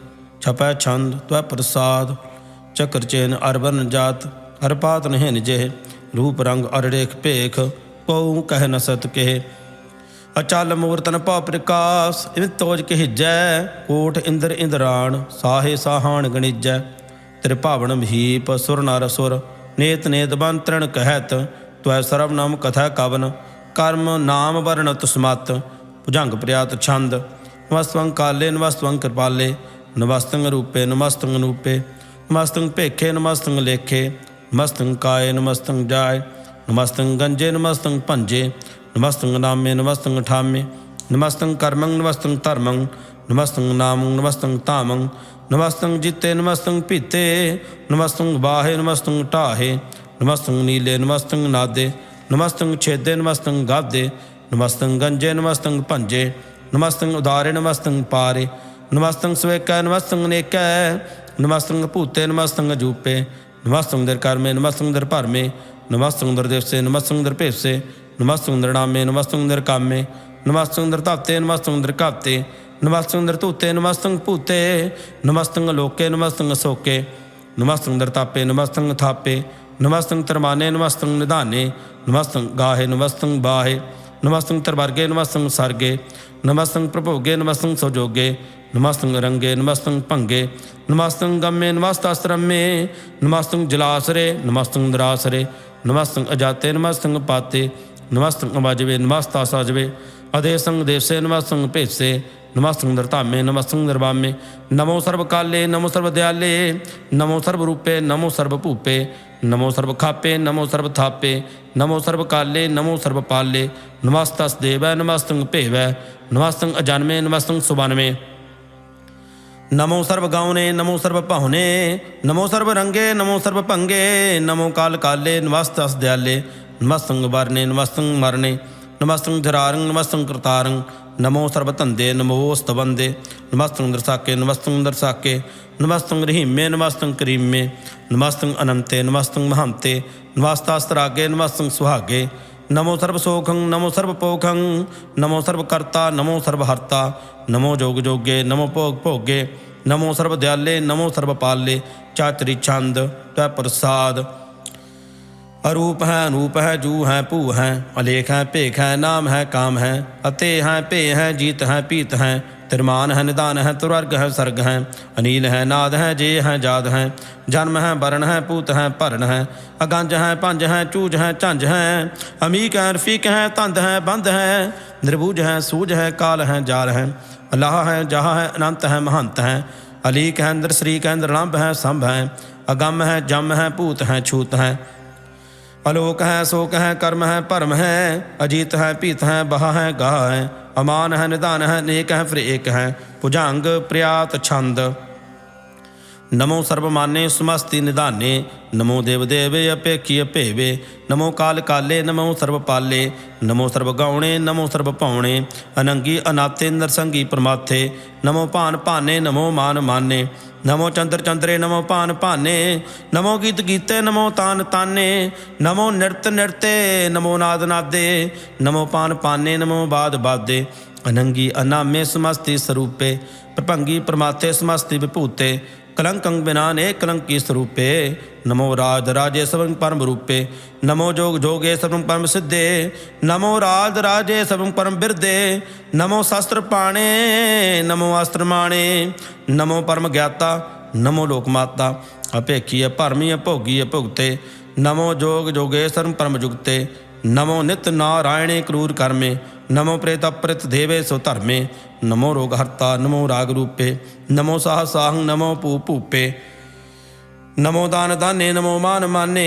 छपै छंद त्वै प्रसाद। चक्र चैन अरबन जात हर पात नहीं निजेह। रूप रंग अरड़ेख भेख पऊ कह न सत केह। अचल मूर्तन पौ प्रकाश इव तोज कहिजै। कोट इंद्र इंद्राण साहे साहान गणिजै। त्रिभावन भीप सुर नर सुर नेत नेत बन तृण कहत। त्वै सर्व नाम कथा कवन कर्म नाम वर्णत सुमत। भुजंग प्रयात छंद नमस्तंग काले नमस्तंग कृपाले। नमस्तंग रूपे नमस्तंग अनूपे। नमस्तंग भेखे नमस्तंग लेखे। नमस्तंग काये नमस्तंग जाय। नमस्तंग गंजे नमस्तंग भंजे। नमस्तंग नामे नमस्तंग ठामे। नमस्तंग कर्मंग नमस्तंग धर्मंग। नमस्तंग नामंग नमस्तंग तामंग। नमस्तंग जिते नमस्तंग पीते। नमस्तंग बाहे नमस्तंग ढाहे। नमस्तंग नीले नमस्तंग नादे। नमस्तंग छेदे नमस्तंग गादे। नमस्तंग गंजे नमस्तंग भंजे। नमस्तंग उदारे नमस्तंग पारे। नमस्तंग स्वेकै नमस्तंग नेकै। नमस्तंग भूते नमस्तंग जूपे। नमस्तंग दर कर्मे नमस्तंग दर भरमे। नमस्तंग दर दिवसे नमस्तंग दर भेसे। नमस्तंग दर नामे नमस्तंग दर कामे। नमस्तंग दर धाते नमस्तंग दर घाते। नमस्तंग दर धूते नमस्तंग भूते। नमस्तंग लोके नमस्तंग सोके। नमस्तंग दर तापे नमस्तंग थापे। नमस्तंग तरमाने नमस्तंग निधाने। नमस्तंग गाहे नमस्तंग बाहे। नमस्तंग तरवर्गे नमस्तंग सर्गे। नमस्तंग प्रभोगे नमस्तंग सौजोगे। नमस्तंग रंगे नमस्तंग भंगे। नमस्तंग गम्मे नमस्तास्त्रमे। नमस्तंग जलासरे नमस्तंग दरासरे। नमस्तंग अजाते नमस्तंग पाते। नमस्तंग अवाजवे नमस्ता साजवे। अदेसंग देवसे नमस्तंग भेसे। नमस्तंग दरधामे नमस्तंग दरबामे। नमो सर्व काले नमो सर्व दयाले। नमो सर्व रूपे नमो सर्व भूपे। नमो सर्व खापे नमो सर्व थापे। नमो सर्व काले नमो सर्व पाले। नमस्तस देवै नमस्तंग भेवै। नमस्तंग अजन्मे नमस्तंग सुबन्मे। नमो सर्व गाउने नमो सर्व पाहुने। नमो सर्व रंगे नमो सर्व भंगे। नमो काल काले नमस्तस दयाले। नमस्तंग वरने नमस्तंग मरने। नमस्तंग जरारंग नमस्तंग कृतारंग। नमो सर्व धंदे नमोस्त बंदे। नमस्तंग दरसाके नमस्तंग दरसाके। नमस्तंग रहीमे नमस्तंग करीमे। नमस्तंग अनंते नमस्तंग महंते। नमस्तास्त्रागे नमस्तंग सुहागे। नमो सर्व सोखं नमो सर्व पोखं। नमो सर्व कर्ता नमो सर्व हर्ता। नमो जोग जोगे नमो भोग भोगे। नमो सर्व दयाले नमो सर्व पाले। चातरी छंद त्वै प्रसाद। अरूप है अनूप है जू है भू है। अलेख है भेख है नाम है काम है। अते हैं पे है जीत है पीत है। तिरमान है निदान है तुरर्ग है सर्ग है। अनील है नाद है जे है जाद है। जन्म है वरण है पूत है भरण है। अगंज है पंज है चूज है झंझ है। अमीक है रफीक है तंद है बंद है। निर्बूज है सूझ है काल है जाल है। अल्लाह है जहा है अनंत है महंत है। अलीक है इंद्र श्रीक है इंद्रलंब है संभ है। अगम है जम है भूत है छूत है। अलोक है शोक है कर्म है परम है। अजीत है पीत है बहा है गाह है। अमान है निदान है नेक है फिर एक है। भुजंग प्रयात छंद नमो सर्वमाने समस्ति निधाने। नमो देव देवे अपेखी अपेवे। नमो काल काले नमो सर्वपाले। नमो सर्व गौणे नमो सर्व पौणे। अनंगी अनाते नरसंगी परमाथे। नमो भान भाने नमो मान माने। नमो चंद्र चंद्रे नमो भान भाने। नमो गीत गीते नमो तान ताने। नमो नृत नृते नमो नाद नादे। नमो पान पाने नमो बाद बादे। अनंगी अनामे समस्ति स्वरूपे। प्रभंगी परमाथे समस्ति विभूते। कलंकं बिनाने कलंकी स्वरूपे। नमो राज राजे सबं परम रूपे। नमो जोग जोगे सबं परम सिद्धे। नमो राज राजे सबं परम बिरदे। नमो शास्त्र पाणे नमो अस्त्र माणे। नमो परम ज्ञाता नमो लोकमाता। अपेखी भरमी भोगी भुगते। नमो जोग जोगे सर्व परम जुगते। नमो नित नारायणे क्रूर कर्मे। नमो प्रेत अप्रेत देवे सो धर्मे। नमो रोग हर्ता नमो राग रूपे। नमो साह साहं नमो पू भूपे। नमो दान दाने नमो मान माने।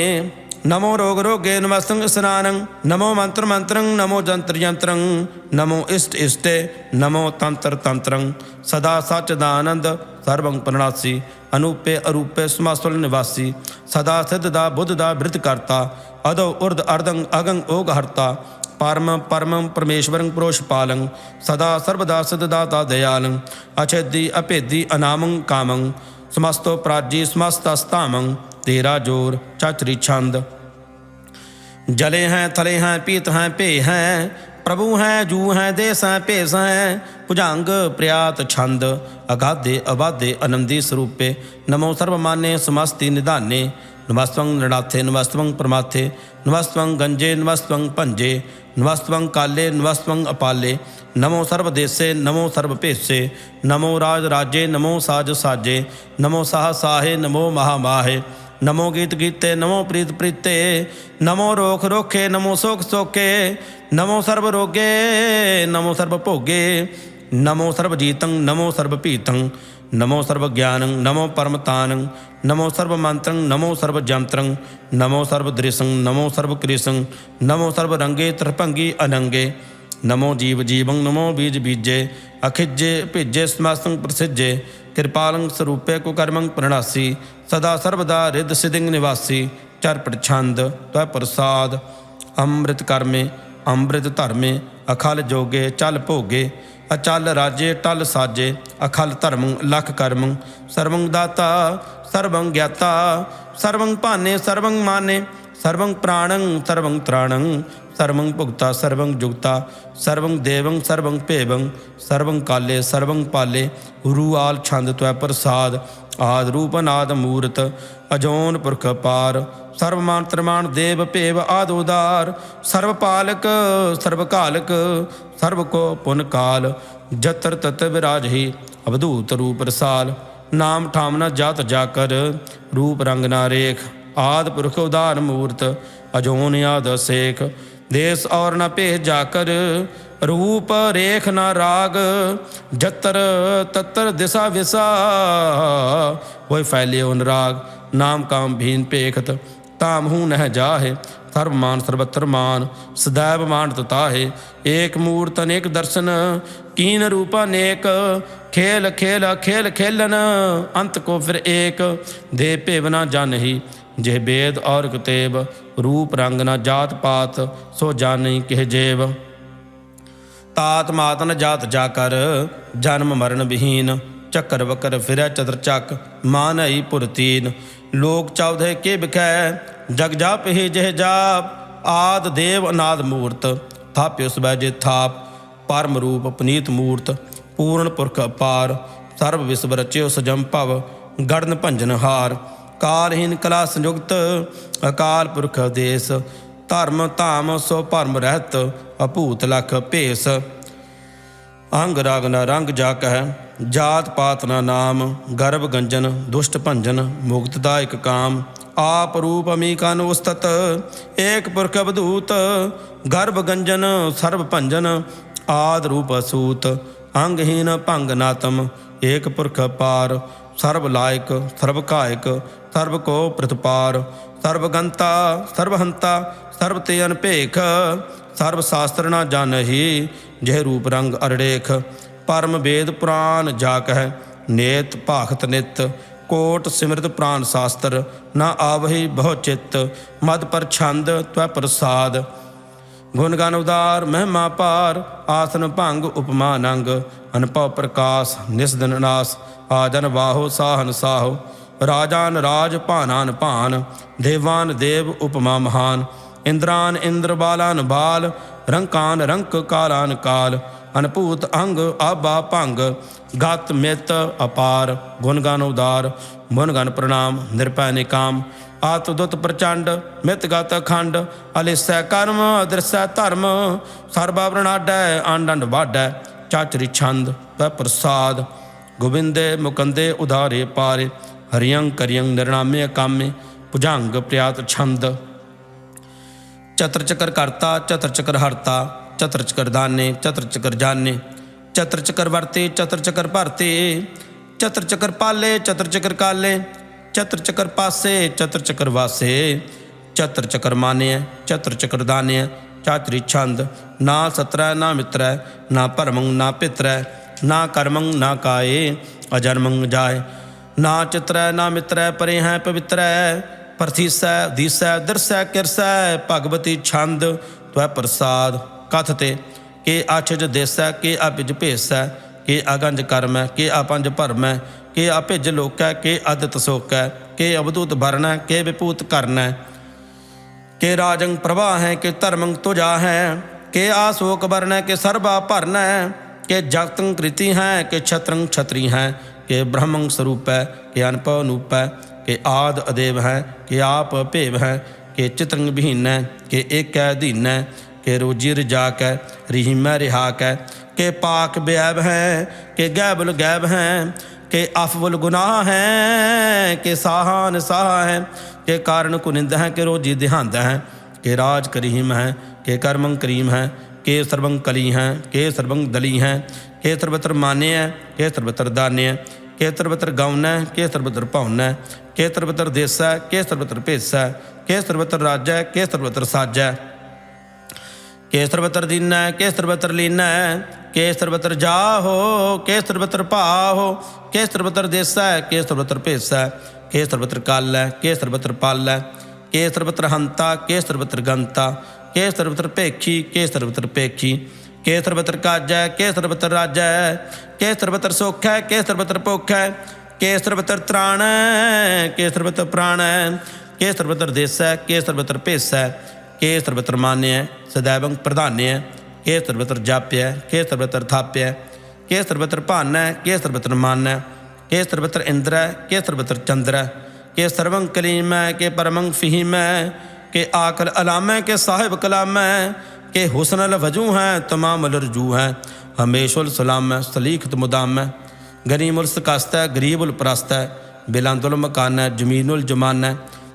नमो रोग रोगे नमस्तंग स्नानं। नमो मंत्र मंत्रं नमो जंत्र यंत्रं। नमो इष्ट इष्टे नमो तंत्र तंत्रं। सदा सच्चिदानंद सर्वं प्रणासी। अनूपे अरूपे समासुल निवासी। सदा सिद्धदा बुद्धदा वृद्ध करता। अदो उर्द अर्दंग अगंग ओग हरता। परम परमं परमेश्वरं पुरोषपालं। सदा सर्वदा सदाता दयालं। अछेदी अभेदी अनामं कामं। समस्तो प्राजी समस्तस्तामं। तेरा जोर चाचरी छंद जले हैं थले हैं पीत हैं पे हैं, प्रभु हैं जू हैं देश हैं भेष हैं। भुजंग प्रयात छंद अगाधे अबाधे आनंदी स्वरूपे, नमो सर्वमान्य समस्ति निधाने। नमस्त्वं नृणाथे नमस्त्वं परमाथे, नमस्त्वं गंजे नमस्त्वं पंजे, नमस्त्वं काले नमस्त्वं अपाले। नमो सर्वदेशे नमो सर्वपेशे, नमो राज राजे नमो साज साजे, नमो साह साहे नमो महामाहे। नमो गीत गीते नमो प्रीत प्रीते, नमो रोख रोखे नमो सोख सोखे। नमो सर्व रोगे नमो सर्व भोगे, नमो सर्व जीतं नमो सर्व पीतं। नमो सर्व ज्ञानं नमो परमतानं, नमो सर्व मंत्रं नमो सर्व जंत्रं। नमो सर्व दृशं नमो सर्व कृशं, नमो सर्व रंगे त्रिभंगी अनंगे। नमो जीव जीवं नमो बीज बीजे, अखिजे भिजे समस्तं प्रसिजे। कृपालं स्वरूपे कुकर्मं प्रणासी, सदा सर्वदा रिद्ध सिद्धिं निवासी। चरपट छंद त्वै प्रसाद, अमृत कर्मे अमृत धर्मे। अखल जोगे चल भोगे, अचल राजे टल साजे। अखल धर्म लख कर्म, सर्वं दाता सर्वं ज्ञाता। सर्वं भाने सर्वं माने, सर्वं प्राणं सर्वं त्राणं। सर्वं भुगता सर्वं जुगता, सर्वं देवं सर्वं भेवं। सर्वं काले सर्वं पाले, रुआल छंद त्वै प्रसाद। आद रूप अनाद मूरत, अजोन पुरख पार। सर्वमान त्रिमान देव भेव आदोदार। सर्वपालक सर्वकालक, सर्व को पुन काल। जत्र तत विराजहि अवधूत रूप रसाल। नाम ठाम न जात जाकर, रूप रंग ना रेख। आद पुरख उदार मूर्त, अजोन आद सेख। देश और न भेष जाकर, रूप रेख न राग। जत्र तत्र दिशा विसा, वही फैले अनुराग। नाम काम भीन पेखत, ताम हूँ नह जाहे। सर्वमान सर्वत्र मान, सदैव मानत ताहे। एक मूर्त अनेक दर्शन, कीन रूप अनेक। खेल खेल खेल खेलन, अंत को फिर एक। दे भेव न जानही, जे वेद और कुतेब। रूप रंग न जात पात, सो जानी किह जेब। तात मात न जात जाकर, जन्म मरण विहीन। चक्कर वक्र फिरै चतर चक, मानई पुर तीन। लोक चौदह के बिखै, जग जाप ही जह जाप। आद देव अनाद मूर्त, थाप्यो सबै जे थाप। परम रूप पुनीत मूर्त, पूर्ण पुरख अपार। सर्व विश्व रच्यो सजम भव, गढ़न भंजन हार। कालहीन कला संयुक्त, अकाल पुरख देश। धर्म धाम सो भरम रहत, अभूत लख भेस। अंग राग न रंग जा कह, जात पात न नाम। गर्भ गंजन दुष्ट भंजन, मुक्तदायक काम। आप रूप अमीकान उस्तत, एक पुरख अवधूत। गर्भ गंजन सर्व भंजन, आद रूप असूत। अंगहीन भंग नातम, एक पुरख पार। सर्व लायक सर्व कायक, सर्व को प्रतिपार। सर्वगंता सर्वहंता, सर्व ते अनभेख। सर्व शास्त्र न जानही, जह रूप रंग अरड़ेख। परम वेद पुराण जा कह, नेत भाखत नित। कोट सिमृत प्राण शास्त्र, न आवही बहु चित्त। मद पर छंद त्वै प्रसाद, गुण गान उदार महिमा पार। आसन भंग उपमा नंग, अनपव प्रकाश निस्दन नास। आजन बाहो साहन साहो, राजान राज भानान भान। देवान देव उपमा महान, इंद्रान इंद्र बालान बाल। रंकान रंक कालान काल, अनभूत अंग आबा भंग। गत मित अपार, गुणगान उदार। मुनगन प्रणाम निरपै निकाम। आत्मदुत प्रचंड, मित गत अखंड। अलिसै कर्म अदृसै धर्म, सर्वावरण आडै आंड वाडै। चाचरी छंद वै प्रसाद, गोविंदे मुकंदे उधारे पारे। हरियं करियं निर्णामे कामे, भुजंग प्रयात छंद। चतर चकर करता चतर चकर हरता, चतर चकर दाने चतर चकर जाने। चतर चकर वरते चतर चकर भरते, चतर चकर पाले चतर चकर काले। चतर चकर पासे चतर चकर वासे, चतर चकर माने चतर चकर दाने। चातरी छंद, ना सतरै ना मित्रै, ना भरमं ना पितरै। ना कर्मं ना काये, अजन्मं जाय। ना चित्रै ना मित्रै, परे हैं पवित्रै। प्रथीसै धीसै दरसै किरसै, भगवती छंद त्वै प्रसाद। कथते के आछज देसै, के अभिज भेसै। के अगंज कर्मै, के अपंज भरमै। के अभिज लोकै, के अदित सोकै। के अवधूत भरनै, के विभूत करनै। के राजंग प्रभा है के धर्मंग तुझा है, के आशोक वर्ण के सर्वा भरन है, के जगतंग कृति हैं के छत्रंग छत्री हैं, के ब्रह्मंग स्वरूप है के अनप अनूप है, के आद अदेव है के आप भेव है, के चित्रंग विहीन है के एक अधीन है, के रोजी रजाक है रहीम रिहाक है, के पाक बैब है के गैबुल गैब हैं, के अफवुल गुनाह हैं के साहान साह हैं, के कारण कुनिंद हैं के रोजी देहांद हैं, के राज करीम हैं के कर्मंग करीम हैं, के सर्वंग कली हैं के सर्वंग दली हैं, के सर्वत्र मान्य है के सर्वत्र दान्य है, के सर्वत्र गौन है के सर्वत्र पौन है, के सर्वत्र देश है के सर्वत्र भेस है, के सर्वत्र राज है के सर्वत्र साज है, के सर्वत्र दीन है के सर्वत्र लीन है, के सर्वत्र जाहो के सर्वत्र पाहो, के सर्वत्र देश है के सर्वत्र भेस है, के सर्वत्र काल है के सर्वत्र पाल है, के सर्वत्र हंता के सर्वत्र गंता, के सर्वत्र पेखी के सर्वत्र पेखी, के सर्वत्र काज है के सर्वत्र राज है, के सर्वत्र सुख है के सर्वत्र भुख है, के सर्वत्र त्राण है के सर्वत्र प्राण है, के सर्वत्र देश है के सर्वत्र भेस है, के सर्वत्र मान्य है सदैवं प्रधान्य है, के सर्वत्र जाप्य है के सर्वत्र थाप्य है, के सर्वत्र भान है के सर्वत्र मान है, के सर्वत्र इंद्र है के सर्वत्र चंद्र है, के सर्वं कलीम है के परमं फहीम है, के आकल अलाम है के साहिब कलाम है, के हुस्नल वजू हैं तमाम रजू हैं, हमेशुल सलाम है सलीखत मुदाम है, गरीमुल सकास्त है गरीबुल परस्त है, बिलांदुल मकान है जमीनुल जमान है,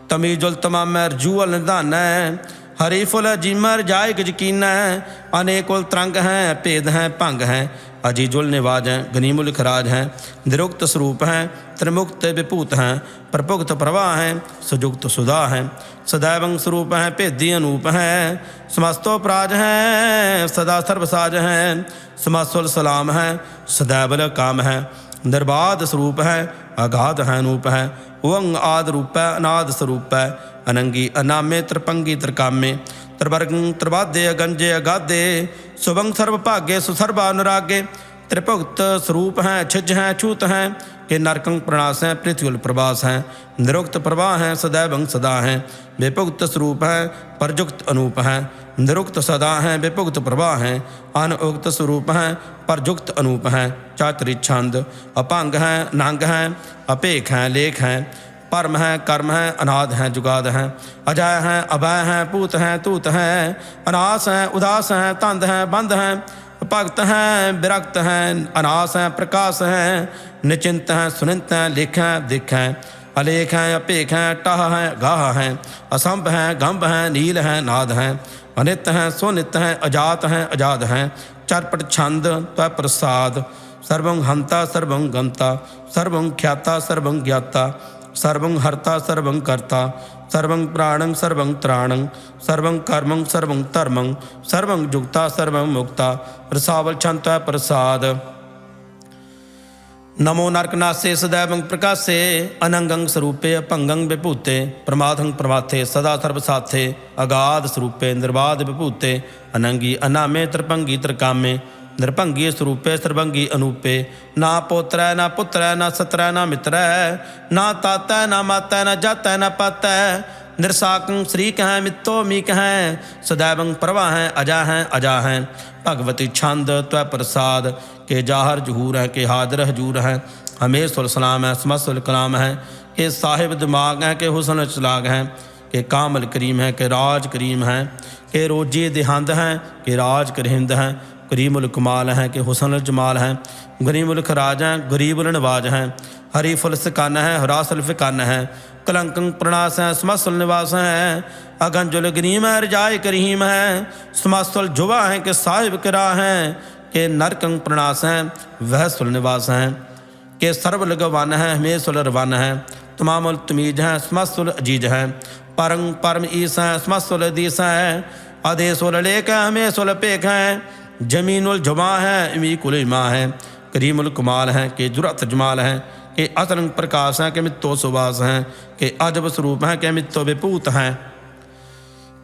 तमीजुल तमाम है रजूअल निदान है, हरीफुल जीमर जायग यकीन है, अनेकुल तरंग हैं भेद हैं भंग हैं, अजीजुल निवाज हैं गनीमुल खराज हैं, निरुक्त स्वरूप हैं त्रिमुक्त विभूत हैं, प्रभुक्त प्रवाह हैं सुजुक्त सुधा हैं, सदैवं स्वरूप हैं भेदी अनूप हैं, समस्तोपराज हैं सदा सर्वसाज हैं, समस्तुल सलाम हैं सदैवल काम है, निर्बाध स्वरूप है अगाध है अनूप है, ओंग आद रूप है अनाद स्वरूप है, अनंगी अनामे त्रिपंगी त्रिकामे, त्रिवर्गं त्रिवाद्य अगंजे अगाधे, सुभंग सर्वभाग्य सुसर्वा अनुरागे, त्रिभुक्त स्वरूप हैं छिज हैं छूत हैं, के नरकंग प्रणास हैं पृथ्वी प्रवास हैं, निरुक्त प्रवाह हैं सदैवं सदा हैं, विभुक्त स्वरूप हैं परजुक्त अनूप हैं, निरुक्त सदा हैं विभुक्त प्रवाह हैं, अनउक्त स्वरूप हैं परजुक्त अनूप हैं, चातुरी छंद अपांग हैं नांग हैं, अपेख हैं लेख हैं, परम हैं कर्म हैं अनाद हैं जुगाद हैं, अजय हैं अभय हैं पूत हैं तूत हैं, अनास हैं उदास हैं तंद हैं बंद हैं, भक्त हैं विरक्त हैं अनास हैं प्रकाश हैं, निचिंत हैं सुनिंत हैं लिख हैं दिख हैं, अलेख हैं अपेख हैं टाह हैं गाह हैं, असंभ हैं गंभ हैं नील हैं नाद हैं, अनित हैं सोनित हैं अजात हैं अजाद हैं, चरपट छंद त्व प्रसाद, सर्वं हंता सर्वं गंता, सर्वं ख्याता सर्वं ज्ञाता, सर्वं हर्ता सर्वं कर्ता, सर्वं प्राणं सर्वं त्राणं, सर्वं कर्मं सर्वं धर्मं, सर्वं जुक्ता सर्वं मुक्ता, रसावल छंत प्रसाद। नमो नरकनासे सदैवं प्रकाशे, अनंगं स्वरूपे अभंगं विभूते, प्रमादं प्रमाथे सदा सर्वसाथे, अगाध स्वरूपे निर्बाध विभूते, अनंगी अनामे त्रिभंगी त्रिकामे, निरभंगी स्वरूपे सर्वंगी अनूपे, ना पोत्र ना पुत्र ना सत्र ना मित्र, ना ताता ना माता ना जाता ना पाता, निरसाकं श्रीक हैं मित्तो मीक हैं, सदैवं प्रभा हैं अजा हैं अजा हैं, भगवती छंद त्व प्रसाद, के जाहर जहूर हैं के हाजर हजूर हैं, हमेशुल सलाम है समस्तुल कलाम है, के साहिब दिमाग हैं के हुसन चलाग हैं, के कामल करीम हैं के राज करीम हैं, के रोजी देहंद हैं के राज करहिंद हैं, करीमुल कमाल हैं कि हुसन जमाल हैं, गरीमुल खराज हैं गरीबुल नवाज हैं, हरीफुल सिकान हैं हरासुल फिकान हैं, कलंकं प्रणास हैं समस्तुल निवास हैं, अगंजुल गरीम है रजाय करीम हैं, समस्तुल जुवा हैं कि साहिब किरा हैं, के नरकंग प्रणास हैं वह सुल निवास हैं, के सर्व लगवान हैं हमेशुल रवान हैं, तमामुल तमीज हैं समस्तुल अजीज हैं, परंग परम ईस हैं समस्तुल अदीस हैं, आदेशुल लेख हैं हमेशुल पेख हैं, जमीनुल जमा हैं इमी कुल इमा हैं, करीमुल कमाल हैं के जुरत जमाल हैं, के अतरंग प्रकाश हैं के मित्तो सुवास हैं, के अजब स्वरूप हैं के मित्तो विभूत हैं,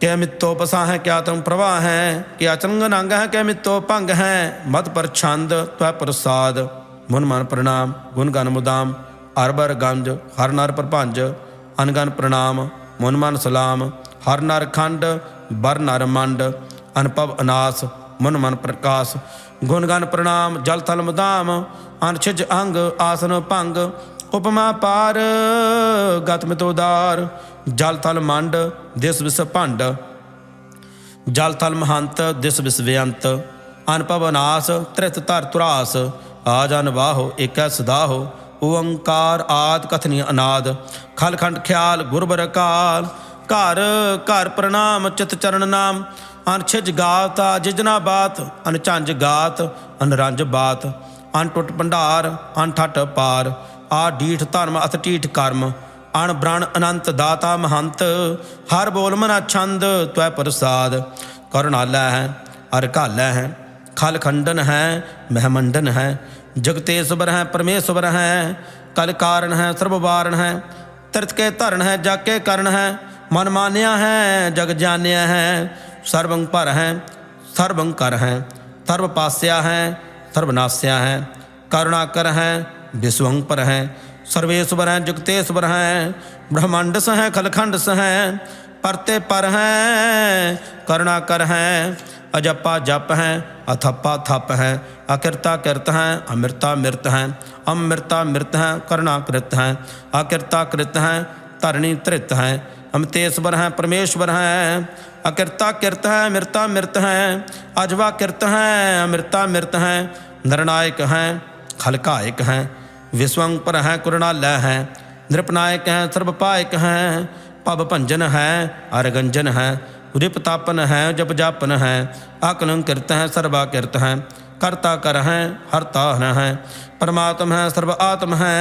के मित्तो पसा हैं क्या तम प्रवाह हैं, के अचरंग नांग हैं के मित्तो भंग हैं, मत पर छंद त्व प्रसाद, मुन मन प्रणाम गुण गन मुदाम, अरबर गंज हर नर प्रभंज, अनगन प्रणाम मुन मन सलाम, हर नर खंड बर नर मंड, अनुभव अनास मन मन प्रकाश। गुण गण प्रणाम जल थल मदाम, अनछिज अंग आसन भंग। उपमा पार गत मितोदार, जल थल मंड दिस विस भंड। जल थल महंत दिस विस बेअंत, अनुभव अनास त्रित धर तुरास। आजन बाहो एकै सदाहो, ओंकार आद कथनी अनाद। खल खंड ख्याल गुरबर काल, घर घर प्रणाम चित चरण नाम। अनछिज गात जिजना बात, अनझंझ गात अनरंज बात। अनटुट भंडार अनठट पार, आ डीठ धर्म अथ टीठ कर्म। अण ब्रण अनंत दाता महंत, हर बोल मना छंद त्वै प्रसाद। करुणालै है अरकालै है, खल खंडन है महमंडन है। जगतेश्वर है परमेश्वर है, कल कारण है सर्व वारण है। त्रित के धरण है जाके करण है, मन मान्या है जग जान्या है। सर्वं पर है सर्वं कर है, सर्व पास्या है सर्वनास्या है। करुणाकर है विश्वं पर है, सर्वेश्वर है जुगतेश्वर है। ब्रह्मांड स है खलखंड स है, परते पर है करुणाकर है। अजपा जप है अथप्पा थप है, अकृता कृत है अमृता मृत है। अमृता मृत है करुणाकृत है, अकृता कृत है धरणी धृत है। अमृतेश्वर है परमेश्वर है, अकृता कृत है मृता मृत है। अजवा कृत है अमृता मृत है। निर्णायक है खलकायक है, विश्वं पर है कुरणालय है। नृपनायक है सर्वपायक है, पब भंजन है अरगंजन है। रिपतापन है जप जापन है, आकलंकृत है सर्वाकृत है। कर्ता कर है हरता है, परमात्म है सर्व आत्म है।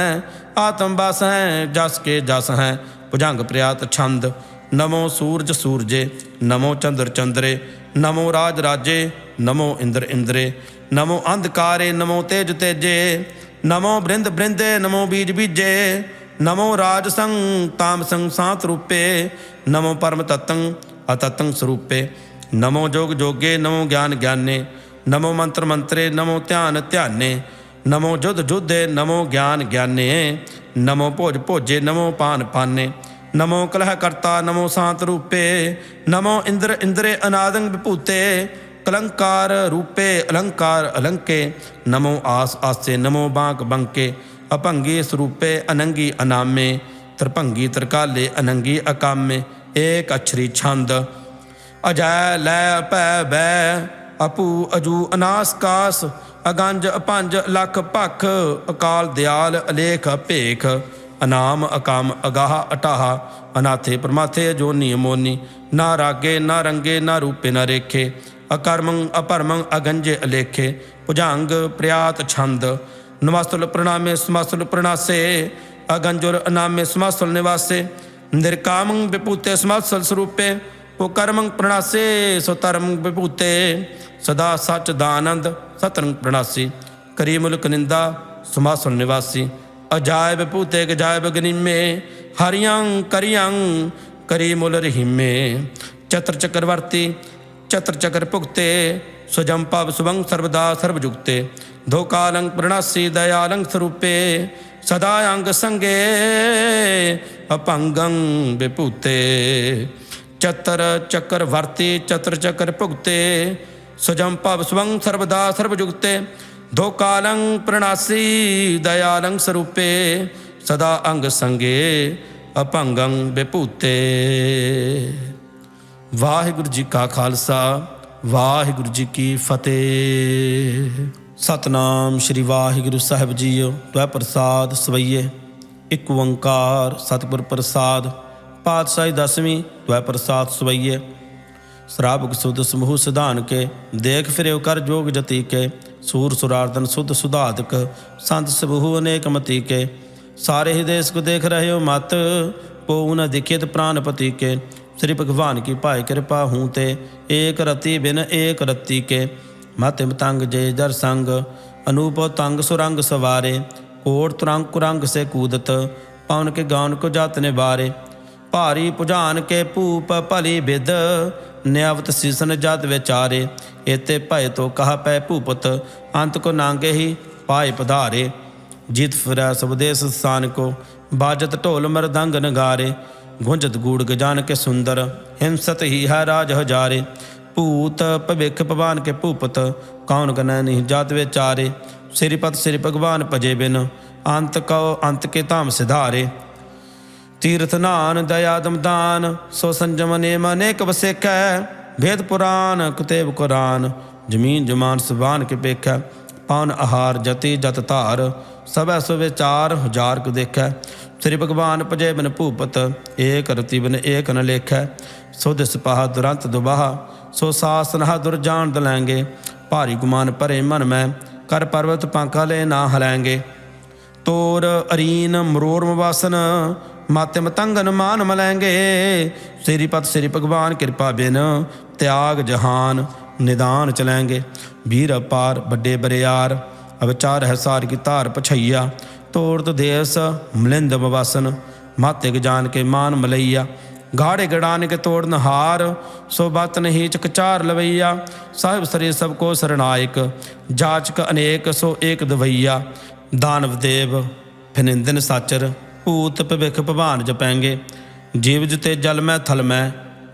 आत्म बस है जस के जस है, भुजंग प्रियात छंद। नमो सूरज सूरजे, नमो चंद्र चंद्रे। नमो राज राजे, नमो इंद्र इंद्रे। नमो अंधकारे, नमो तेज तेजे। नमो बृंद बृंदे, नमो बीज बीजे। नमो राज संग ताम संग सांत रूपे। नमो परम तत्तं अतत्तं स्वरूपे। नमो जोग जोगे, नमो ज्ञान ज्ञाने। नमो मंत्र मंत्रे, नमो ध्यान ध्याने। नमो जुद्ध जुद्धे, नमो ज्ञान ज्ञाने। नमो भोज भोजे, नमो पान पाने। नमो कलह करता, नमो शांत रूपे। नमो इंद्र इंद्रे अनादंग विभूते। कलंकार रूपे अलंकार अलंके। नमो आस आसे, नमो बांक बंके। अभंगी स्वरूपे अनंगी अनामे। त्रिभंगी त्रिकाले अनंगी अकामे। एक अक्षरी छंद। अजय लय पै बै, अपू अजू अनास कास। अगंज अपंज लख भख, अकाल दयाल अलेख भेख। अनाम अकाम अगाह अटाह, अनाथे परमाथे अजोनी अमोनी। ना रागे ना रंगे, ना रूपे ना रेखे। अकर्मं अपरमं अगंजे अलेखे। भुजंग प्रियात छंद। नमस्तुल प्रणामे समस्तुल प्रणासे। अगंजुल अनामे समस्तुल निवासे। निर्कामं विभूते समस्तुल स्वरूपे। कुकर्मं प्रणासे स्वतर्मं विभूते। सदा सच दानंद सतरंग प्रणासी। करी मुल्क निंदा समासुल निवासी। अजायब भूते गजायब गनिमे। हरियं करियं करी मुल रहीमे। चत्र चक्रवर्ती चत्र चक्र भुगते। स्वजम पव सुभंग सर्वदा सर्वजुगते। धोकालंग प्रणासी दयालंग स्वरूपे। सदा अंग संगे अपंगं विभूते। चतर चक्रवर्ती चत्र चक्र भुगते। स्वजम पव सुभंग सर्वदा सर्वजुगते। धोकालं प्रणासी दयालं स्वरूपे। सदा अंग संगे अपंगं विभूते। वाहिगुरु जी का खालसा, वाहिगुरु जी की फतेह। सतनाम श्री वाहिगुरु साहिब जीओ। त्वै प्रसाद सवैये, एक ओंकार सतगुर प्रसाद। पातशाही दसवीं त्वै प्रसाद सवैये। श्रावक सुध समूह सिधान के, देख फिर कर जोग जति के। सूर सुरार्दन शुद्ध सुधातक, संत सबूह अनेक मति के। सारे ही देश को देख रहे हो मत, पो न दिखित प्राणपति के। श्री भगवान की पाई कृपा हूँ ते, एक रति बिन एक रति के। मत मतंग जय जर संग, अनूप तंग सुरंग सवारे। कोट तुरंग कुरंग से कूदत, पवन के गान को जात ने बारे। भारी पुजान के भूप भली बिद, न्यावत सीसन जात विचारे। एते भय तो कहा पै भूपत, अंत को नांगे ही पाए पधारे। जीत फिरै स्वदेश स्थान को, बाजत ढोल मृदंग नगारे। गुंजत गूढ़ गजान के सुंदर, हिंसत ही है राज हजारे। भूत भविख भगवान के भूपत, कौन गनै नहीं जात विचारे। श्रीपत श्री भगवान भजे बिन, अंत कहो अंत के धाम सिधारे। तीर्थ नान दया दमदान, सो संजम नेम अनेक वसेकै। भेद पुराण कुतेब कुरान, जमीन जमान सुबान के पेखै। पान आहार जति जत धार, सबै सो विचार हजार को देखै। श्री भगवान भजे बिन भूपत, एक रति बिन एक न लेखै। सुध सिपाहा दुरंत दुबाहा, सो सास नहा दुर जान दलैंगे। भारी गुमान भरे मन में, कर पर्वत पांखा ले ना हलैंगे। तोर अरीन मरोर मवासन, माते मतंगन मान मलैंगे। श्रीपत श्री भगवान कृपा बिन, त्याग जहान निदान चलेंगे। वीर अपार बड़े बरियार, अवचार है सार की तार पछैया। तोड़ देश मलिंद मवासन, माते गजान के मान मलैया। गाड़े गड़ान के तोड़ नहार, सो बात नहीं चकचार लवैया। साहिब सरे सबको शरणायक, जाचक अनेक सो एक दवैया। दानव देव फिनिंदन साचर, भूत भविख भवान जपैंगे। जीव जते जल में थल में,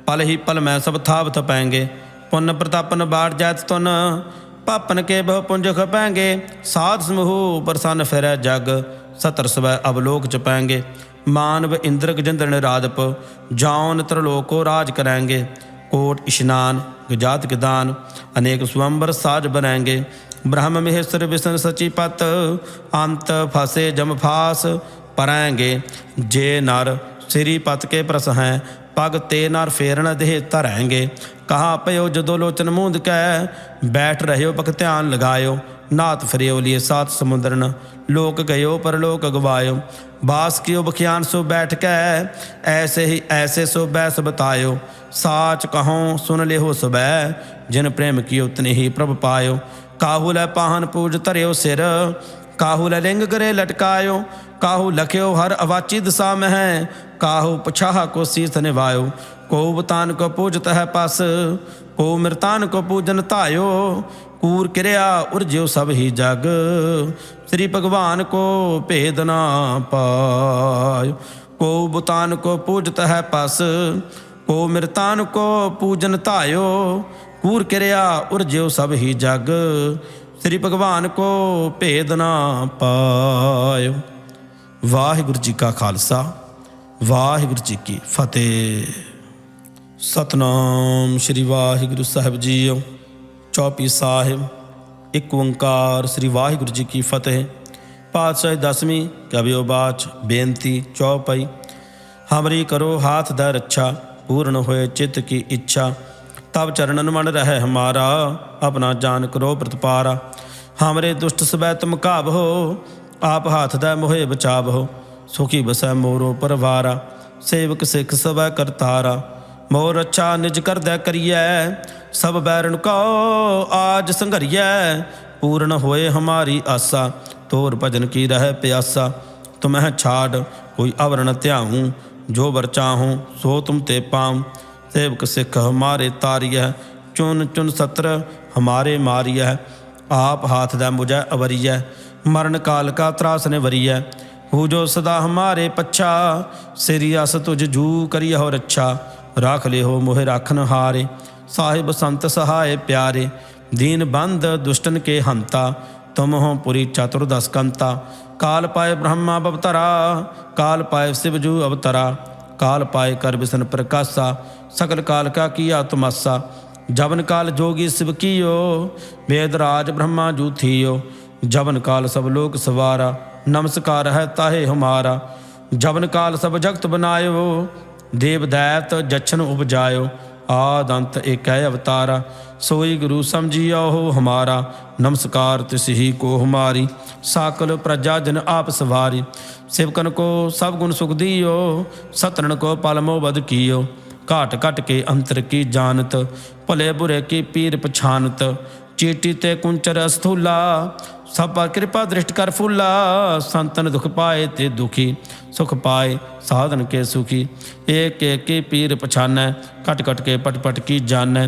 पल ही पल में सब थाप थपैंगे। पुन प्रतापन बाढ़ जैत तुन, पापन के बहु पुंज खपैंगे। साध समूह प्रसन्न फिरै जग, सतर स्वै अवलोक चपैंगे। मानव इंद्र गजेंद्र निरादप, जौन त्रिलोक को राज करेंगे। कोट स्नान गजात के दान, अनेक स्वयंवर साज बनेंगे। ब्रह्म महेश्वर विष्णु सचिपत, अंत फसे जम फास परेंगे। जे नर श्रीपत के प्रस हैं, पग ते नर फेरन देह धरेंगे। कहाँ पयो जदो लोचन मूंद कै, बैठ रह्यो पक ध्यान लगायो। नाथ फिरियो लिए सात समुद्रन, लोक गयो परलोक गवायो। बास कियो बखियान सो बैठ कै, ऐसे ही ऐसे सो बैस बतायो। साच कहो सुन ले हो सुबै, जिन प्रेम कियो तनि ही प्रभ पायो। काहू लै पाहन पूज धरियो सिर, काहू लै लिंग गरे लटकायो। काहू लख्यो हर अवाची दिशा में है, काहू पछाह को शीर्ष निभायो। को बतान को पूजत है पस, को मृतान को पूजन तायो। कूर क्रिया उर्ज्यो सब ही जग, श्री भगवान को भेद ना पायो। को बुतान को पूजत है पस, को मृतान को पूजन तायो। कूर क्रिया उर्ज्यो सब ही जग, श्री भगवान को भेद ना पायो। वाहिगुरु जी का खालसा, वाहिगुरु जी की फतेह। सतनाम श्री वाहिगुरु साहिब जीओ। चौपी साहिब एक ओंकार श्री वाहिगुरु जी की फतेह। पातशाही दसवीं कवियो बाच बेनती चौपाई। हमरी करो हाथ दै रक्षा, पूर्ण होए चित्त की इच्छा। तब चरणन मन रहे हमारा, अपना जान करो प्रतिपारा। हमरे दुष्ट सबै तुम काबहो, आप हाथ दै मोहे बचाबहो। सुखी बसै मोरो परवारा, सेवक सिख सबै करतारा। मोर रक्षा निज कर दै करियै, सब बैरन को आज संघरियै। पूर्ण होए हमारी आसा, तोर भजन की रह प्यासा। तुम्हें छाड़ कोई अवर न त्याहूँ, जो वर चाहूँ सो तुम ते पाऊँ। सेवक सिख हमारे तारिय, चुन चुन सत्र हमारे मारिय। आप हाथ दै मुझै अवरिय, मरण काल का त्रास ने वरिय। हूँ जो सदा हमारे पच्छा, सिरी अस तुझ जू करिय हो रक्षा। राख ले हो मोहे राखन हारे, साहिब संत सहाय प्यारे। दीन बंद दुष्टन के हंता, तुम हो पुरी चतुर्दश कंता। काल पाए ब्रह्मा अवतरा, काल पाए शिवजू अवतरा। काल पाए कर विष्णु प्रकाशा, सकल काल का किया तुमासा। जवन काल जोगी शिव कियो, वेदराज ब्रह्मा जू थियो। जवन काल सब लोक सवारा, नमस्कार है ताहे हमारा। जवन काल सब जगत बनायो, देव दैत जच्छन उपजायो। आद अंत एक है अवतारा, सोई गुरु समझियो हो हमारा। नमस्कार तिस ही को हमारी, साकल प्रजा जन आप सवारी। सेवकन को सब गुण सुख दियो, सतरन को पालमो बद कियो। घाट घट के अंतर की जानत, भले बुरे की पीर पछानत। चीटी ते कुंचर अस्थूला, सब पर कृपा दृष्टि कर फूला। संतन दुख पाए ते दुखी, सुख पाए साधन के सुखी। एक एक की पीर पछानै, कट कट के पट पट की जानै।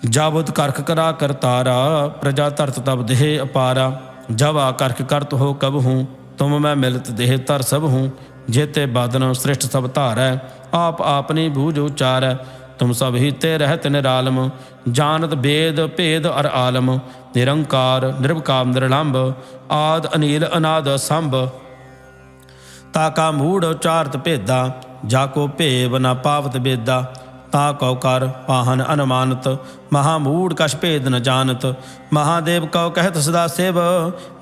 जाबुद करख करा करतारा, प्रजा तरत तब देह अपारा। जब आ करख करत हो कब हूँ, तुम मैं मिलत देह तर सब हूँ। जेते बदन सृष्ट सब धारै, आप आपनी बूझ उचारै। तुम सब ही ते रहत निरालम, जानत वेद भेद अर आलम। निरंकार निर्विकार निरलंब, आद अनील अनाद असंभ। ताका मूढ़ उचारत भेदा, जाको भेव न पावत बेदा। ता कौ कर पाहन अनुमानत, महामूढ़ कछ भेद न जानत। महादेव कौ कहत सदा सेव,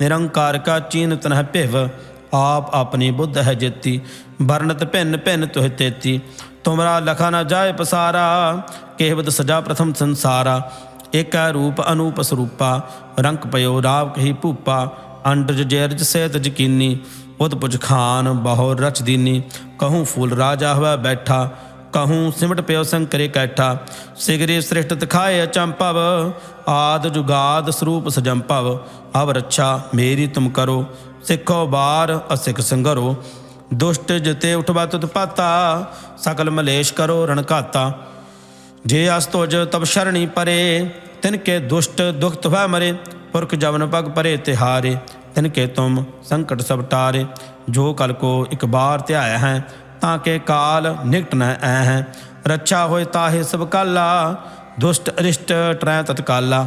निरंकार का चीनत न भिव। आप अपनी बुद्ध है जेती, वर्णत भिन्न भिन्न तुह तेती। तुमरा लखा न जाय पसारा, केहवत सजा प्रथम संसारा। एक रूप अनूप स्वरूपा, रंक पयो राव कही भूपा। अंडज जैरज सेत यकीनी, उदपुज खान बहु रच दीनी। कहूँ फूल राजा हुआ बैठा, कहूँ सिमट प्यो संकरे कैठा। सिगरे सृष्ट दिखाए अचंपव, आद जुगाद स्वरूप सजंपव। अब रक्षा मेरी तुम करो, सिखो बार असिख संगरो। दुष्ट जिते उठवा तुत पाता, सकल मलेश करो रणघाता। जे अस्तुज तब शरणी परे, तिनके दुष्ट दुख तुह मरे। पुरख जवन पग परे तिहारे, तिनके तुम संकट सब टारे। जो कल को एक बार त्याय हैं, ताके काल निकट न ऐ हैं। रक्षा होए ताहे सब काला, दुष्ट अरिष्ट ट्रै तत्काला।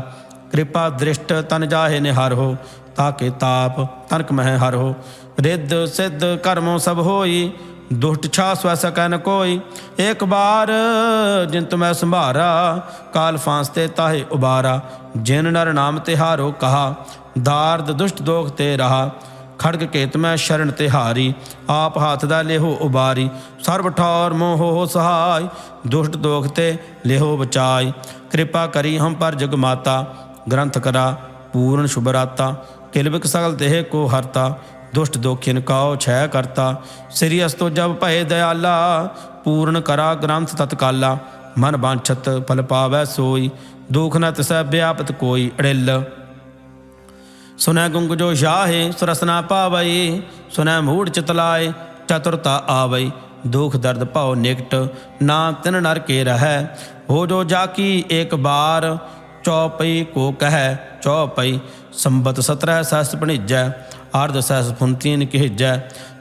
कृपा दृष्ट तन जाहे निहार हो, ताके ताप तनक मह हर हो। रिद्ध सिद्ध कर्मों सब होई, दुष्ट छा स्व सकै न कोई। एक बार जिन तुम्हें संभारा, काल फांसते ताहे उबारा। जिन नर नाम तिहारो कहा, दार्द दुष्ट दोख ते रहा। खड़ग केत में शरण तिहारी, आप हाथ दा लेहो उबारी। सर्व ठौर मोह हो सहाय, दुष्ट दोख ते लेहो बचाई। कृपा करी हम पर जग माता, ग्रंथ करा पूर्ण शुभराता। किलबिक सकल देह को हरता, दुष्ट दोखिन काओ छय करता। श्री अस्तो जब भय दयाला, पूर्ण करा ग्रंथ तत्काला। मन बांछत फल पावै सोई, दुख न तिसै व्यापत कोई। अड़िल सुनै गुंग जो शाहे, सुरसना पावई। सुनै मूढ़ चितलाए, चतुरता आवई। दुख दर्द पाओ निकट, ना तिन नर के रहै। हो जो जाकी एक बार, चौपई को कह चौपई। संबत 17 सहस भणिजै, अर्ध सहस फुंतीन किहिजै।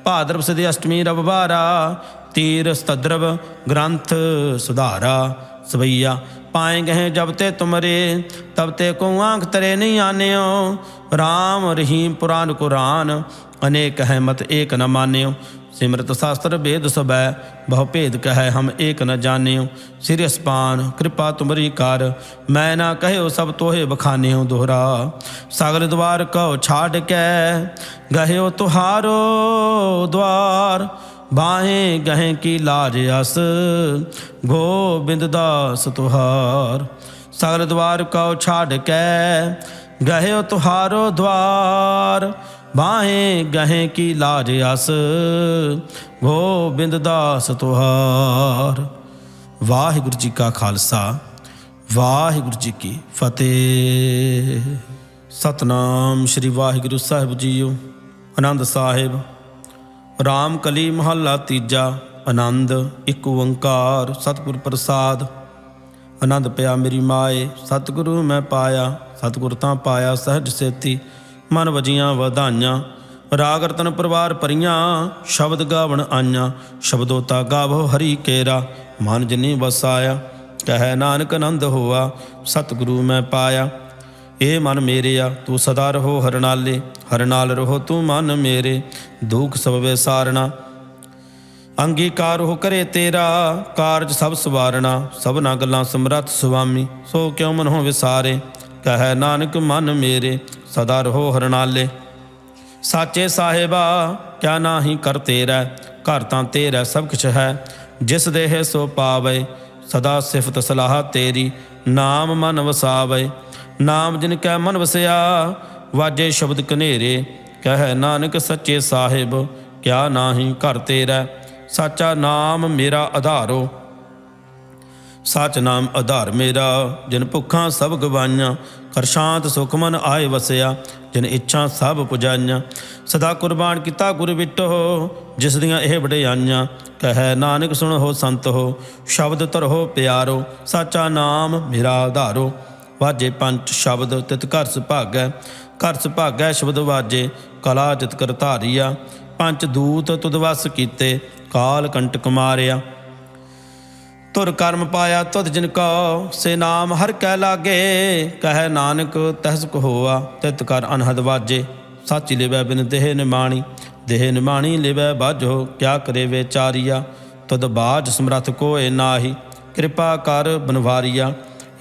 भाद्रव सिद्धि अष्टमी रविवारा, तीर स्तद्रव ग्रंथ सुधारा। सवैया पाए गहे जब ते तुमरे, तब ते को आँख तरे नहीं आन्यो। राम रहीम पुराण कुरान, अनेक है मत एक न मान्यो। सिमरत शास्त्र वेद सबै, बहु भेद कह हम एक न जान्यो। सिर अस्पान कृपा तुमरी कार, मैं ना कहो सब तोहे बखान्यो। दोहरा सगल द्वार कहो छाड़ कै, गह्यो तुहारो द्वार। बाहें गहें की लाज अस, गोबिंद दास तुहार। सगल द्वार कहो छाड़ कै, गह्यो तुहारो द्वार। बाहें गहें की लाज अस, गोबिंद दास तुहार। वाहिगुरु जी का खालसा, वाहिगुरु जी की फतेह। सतनाम श्री वाहिगुरु साहिब जीओ। आनंद साहिब राम कली महला तीजा। आनंद एक ओंकार सतगुर प्रसाद। आनंद पिया मेरी माए, सतगुरु मैं पाया। सतगुर तां पाया सहज सेती, मन वजियां वधाइयां। राग रतन परवार परियां, शब्द गावण आइयां। शब्दो ता गावो हरि केरा, मन जिनी वसाया। कह नानक आनंद होआ, सतगुरु मैं पाया। ए मन मेरेया तू सदा रहो हर नाले, हर नाल रहो तू मन मेरे। दुख सब विसारना, अंगीकार हो करे तेरा। कारज सब सवारना, सबना गल्लां समरथ सुआमी। सो क्यों मन हो विसारे, कह नानक मन मेरे। सदा रहो हर नाले। साचे साहिबा क्या नाही कर तेरा, घर तां तेरा सब कुछ है। जिस देह सो पावे, सदा सिफत सलाह तेरी। नाम मन वसावे, नाम जिन कै मन वसया। वाजे शब्द कनेरे, कह नानक सच्चे साहिब क्या नाही घर तेरा। साचा नाम मेरा आधारो, सच नाम आधार मेरा। जिन भुखां सब गवाइयां, कर शांत सुख मन आए वसया। जिन इच्छा सब पुजाइयां, सदा कुर्बान किता गुर विटो। जिस दियां एह वडियाइयां, कह नानक सुन हो संत हो। शब्द तरहो प्यारो, साचा नाम मेरा आधारो। वाजे पंच शब्द तित घर सुभागै, घर सुभागै शब्द वाजे। कला जित कर धारिया, ਪੰਚ ਦੂਤ ਤੁਧ ਵਸ ਕੀਤੇ, ਕਾਲ ਕੰਟਕ ਮਾਰਿਆ। ਤੁਰ ਕਰਮ ਪਾਇਆ ਤੁਧ ਜਿਨ ਕੋ, ਸੇ ਨਾਮ ਹਰ ਕੈ ਲਾਗੇ। ਕਹੈ ਨਾਨਕ ਤਹਿਸ ਕੋ ਹੋਆ, ਤਿਤ ਕਰ ਅਨਹਦ ਵਾਜੇ। ਸਾਚੀ ਲਿਵੈ ਬਿਨ ਦੇਹ ਨਿਮਾਣੀ, ਦੇਹ ਨਿਮਾਣੀ ਲਿਵੈ ਬਾਝੋ। ਕਿਆ ਕਰੇ ਵਿਚਾਰੀਆ, ਤੁਧ ਬਾਝ ਸਮਰਥ ਕੋਇ ਨਾਹੀ। ਕਿਰਪਾ ਕਰ ਬਨਵਾਰੀਆ,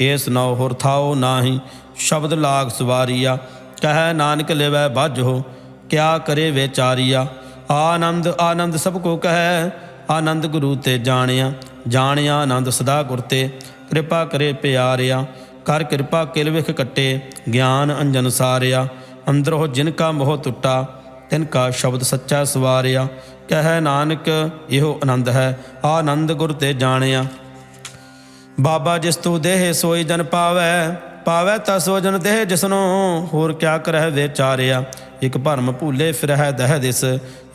ਏਸ ਨਉ ਹੋਰ ਥਾਓ ਨਾਹੀ। ਸ਼ਬਦ ਲਾਗ ਸਵਾਰੀਆ, ਕਹੈ ਨਾਨਕ ਲਿਵੈ ਬਾਝੋ। ਕਿਆ ਕਰੇ ਵਿਚਾਰੀਆ, ਆਨੰਦ ਆਨੰਦ ਸਭ ਕੋ ਕਹੈ। ਆਨੰਦ ਗੁਰੂ ਤੇ ਜਾਣਿਆ, ਜਾਣਿਆ ਆਨੰਦ ਸਦਾ ਗੁਰ ਤੇ। ਕਿਰਪਾ ਕਰੇ ਪਿਆਰਿਆ, ਕਰ ਕਿਰਪਾ ਕਿਲ ਵਿਖ ਕੱਟੇ। ਗਿਆਨ ਅੰਜਨ ਸਾਰਿਆ, ਅੰਦਰੋਂ ਜਿਨ ਕਾ ਮੋਹ ਟੁੱਟਾ। ਤਿਨ ਕਾ ਸ਼ਬਦ ਸੱਚਾ ਸਵਾਰਿਆ, ਕਹੈ ਨਾਨਕ ਇਹੋ ਆਨੰਦ ਹੈ। ਆਨੰਦ ਗੁਰ ਤੇ ਜਾਣਿਆ। ਬਾਬਾ ਜਿਸ ਤੂੰ ਦੇਹ ਸੋਈ ਜਨ ਪਾਵੈ, ਪਾਵੈ ਤਾ ਸੋ ਜਨ ਦੇਹ ਜਿਸਨੂੰ। ਹੋਰ ਕਿਆ ਕਰਹਿ ਵਿਚਾਰਿਆ, ਇਕ ਭਰਮ ਭੂਲੇ ਫਿਰਹਿ ਦਹਿ ਦਿਸ।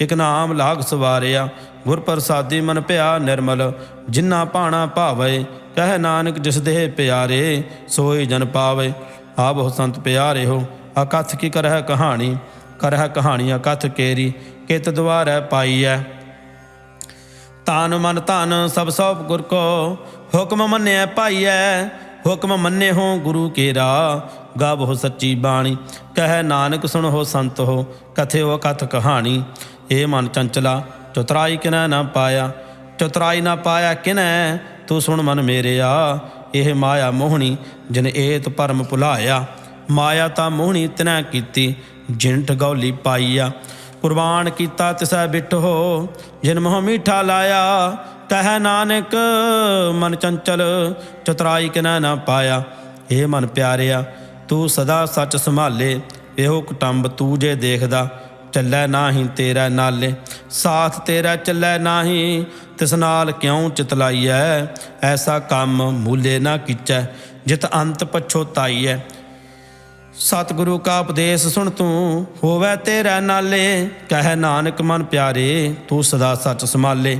ਇਕ ਨਾਮ ਲਾਗ ਸਵਾਰਿਆ, ਗੁਰ ਪ੍ਰਸਾਦੀ ਮਨ ਭਿਆ ਨਿਰਮਲ। ਜਿਨਾ ਭਾਣਾ ਭਾਵੇ, ਕਹਿ ਨਾਨਕ ਜਿਸ ਦੇਹ ਪਿਆਰੇ। ਸੋਈ ਜਨ ਪਾਵੇ, ਆਵੋ ਸੰਤ ਪਿਆਰੇ ਹੋ। ਅਕਥ ਕੀ ਕਰਹਿ ਕਹਾਣੀ, ਕਰਹਿ ਕਹਾਣੀ ਅਕਥ ਕੇਰੀ। ਕਿਤ ਦੁਆਰੈ ਪਾਈਐ, ਤਨ ਮਨ ਧਨ ਸਭ ਸੌਪ ਗੁਰ ਕੋ। ਹੁਕਮ ਮੰਨਿਐ ਪਾਈਐ, ਹੁਕਮ ਮੰਨੇ ਹੋ ਗੁਰੂ ਕੇਰਾ। ਗਾਵੋ ਸੱਚੀ ਬਾਣੀ, ਕਹਿ ਨਾਨਕ ਸੁਣੋ ਸੰਤ ਹੋ। ਕਥਿਓ ਕਥ ਕਹਾਣੀ, ਏ ਮਨ ਚੰਚਲਾ ਚਤੁਰਾਈ ਕਿਨੈ ਨਾ ਪਾਇਆ। ਚਤੁਰਾਈ ਨਾ ਪਾਇਆ ਕਿਨੈ, ਤੂੰ ਸੁਣ ਮਨ ਮੇਰਿਆ। ਇਹ ਮਾਇਆ ਮੋਹਣੀ ਜਿਨ ਏਤ ਭਰਮ ਭੁਲਾਇਆ। ਮਾਇਆ ਤਾਂ ਮੋਹਣੀ ਤਿਨੈ ਕੀਤੀ, ਜਿਨ ਠਗੌਲੀ ਪਾਈਆ। ਕੁਰਬਾਨ ਕੀਤਾ ਤਿਸੈ ਬਿਠੋ, ਜਿਨ ਮੋਹ ਮੀਠਾ ਲਾਇਆ। ਕਹਿ ਨਾਨਕ ਮਨ ਚੰਚਲ ਚਤੁਰਾਈ ਕਿਨੈ ਨਾ ਪਾਇਆ। ਇਹ ਮਨ ਪਿਆਰਿਆ, ਤੂੰ ਸਦਾ ਸੱਚ ਸੰਭਾਲੇ। ਇਹੋ ਕੁਟੰਬ ਤੂੰ ਜੇ ਦੇਖਦਾ, ਚੱਲੈ ਨਾਹੀਂ ਤੇਰਾ ਨਾਲੇ। ਸਾਥ ਤੇਰਾ ਚੱਲੈ ਨਾਹੀਂ, ਤਿਸ ਨਾਲ ਕਿਉਂ ਚਿਤਲਾਈਐ। ਐਸਾ ਕੰਮ ਮੂਲੇ ਨਾ ਕੀਚੈ, ਜਿਤ ਅੰਤ ਪਛੋਤਾਈਐ। ਸਤਿਗੁਰੂ ਕਾ ਉਪਦੇਸ਼ ਸੁਣ ਤੂੰ, ਹੋਵੈ ਤੇਰਾ ਨਾਲੇ। ਕਹਿ ਨਾਨਕ ਮਨ ਪਿਆਰੇ, ਤੂੰ ਸਦਾ ਸੱਚ ਸੰਭਾਲੇ।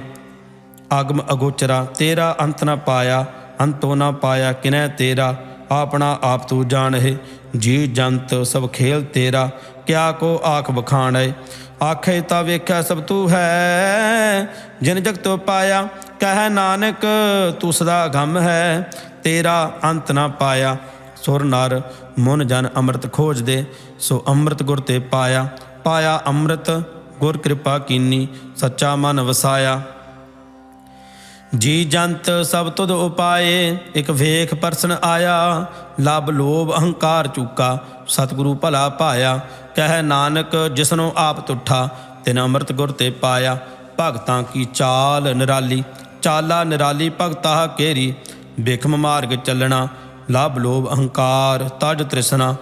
ਅਗਮ ਅਗੋਚਰਾ ਤੇਰਾ ਅੰਤ ਨਾ ਪਾਇਆ, ਅੰਤੋ ਨਾ ਪਾਇਆ ਕਿਨੈ ਤੇਰਾ। ਆਪਣਾ ਆਪ ਤੂੰ ਜਾਣਹਿ, ਜੀ ਜੰਤ ਸਭ ਖੇਲ ਤੇਰਾ। ਕਿਆ ਕੋ ਆਖ ਬਖਾਣੈ, ਆਖੇ ਤਾਂ ਵੇਖੈ ਸਭ ਤੂੰ ਹੈ। ਜਿਨ ਜਗਤੋ ਪਾਇਆ, ਕਹਿ ਨਾਨਕ ਤੂੰ ਸਦਾ ਗਮ ਹੈ। ਤੇਰਾ ਅੰਤ ਨਾ ਪਾਇਆ, ਸੁਰ ਨਰ ਮੁਨ ਜਨ ਅੰਮ੍ਰਿਤ ਖੋਜਦੇ। ਸੋ ਅੰਮ੍ਰਿਤ ਗੁਰ ਤੇ ਪਾਇਆ, ਪਾਇਆ ਅੰਮ੍ਰਿਤ ਗੁਰ ਕਿਰਪਾ ਕੀਨੀ। ਸੱਚਾ ਮਨ ਵਸਾਇਆ, ਜੀ ਜੰਤ ਸਭ ਤੁਧ ਉਪਾਏ। ਇਕ ਵੇਖ ਪਰਸਨ ਆਇਆ, ਲਬ ਲੋਭ ਅਹੰਕਾਰ ਚੂਕਾ। ਸਤਿਗੁਰੂ ਭਲਾ ਭਾਇਆ, ਕਹਿ ਨਾਨਕ ਜਿਸਨੂੰ ਆਪ ਤੁਠਾ। ਤਿਨ ਅੰਮ੍ਰਿਤ ਗੁਰ ਤੇ ਪਾਇਆ, ਭਗਤਾਂ ਕੀ ਚਾਲ ਨਿਰਾਲੀ। ਚਾਲਾ ਨਿਰਾਲੀ ਭਗਤਾ ਕੇਰੀ, ਬਿਖਮ ਮਾਰਗ ਚੱਲਣਾ। ਲਬ ਲੋਭ ਅਹੰਕਾਰ ਤਜ ਤ੍ਰਿਸ਼ਨਾ,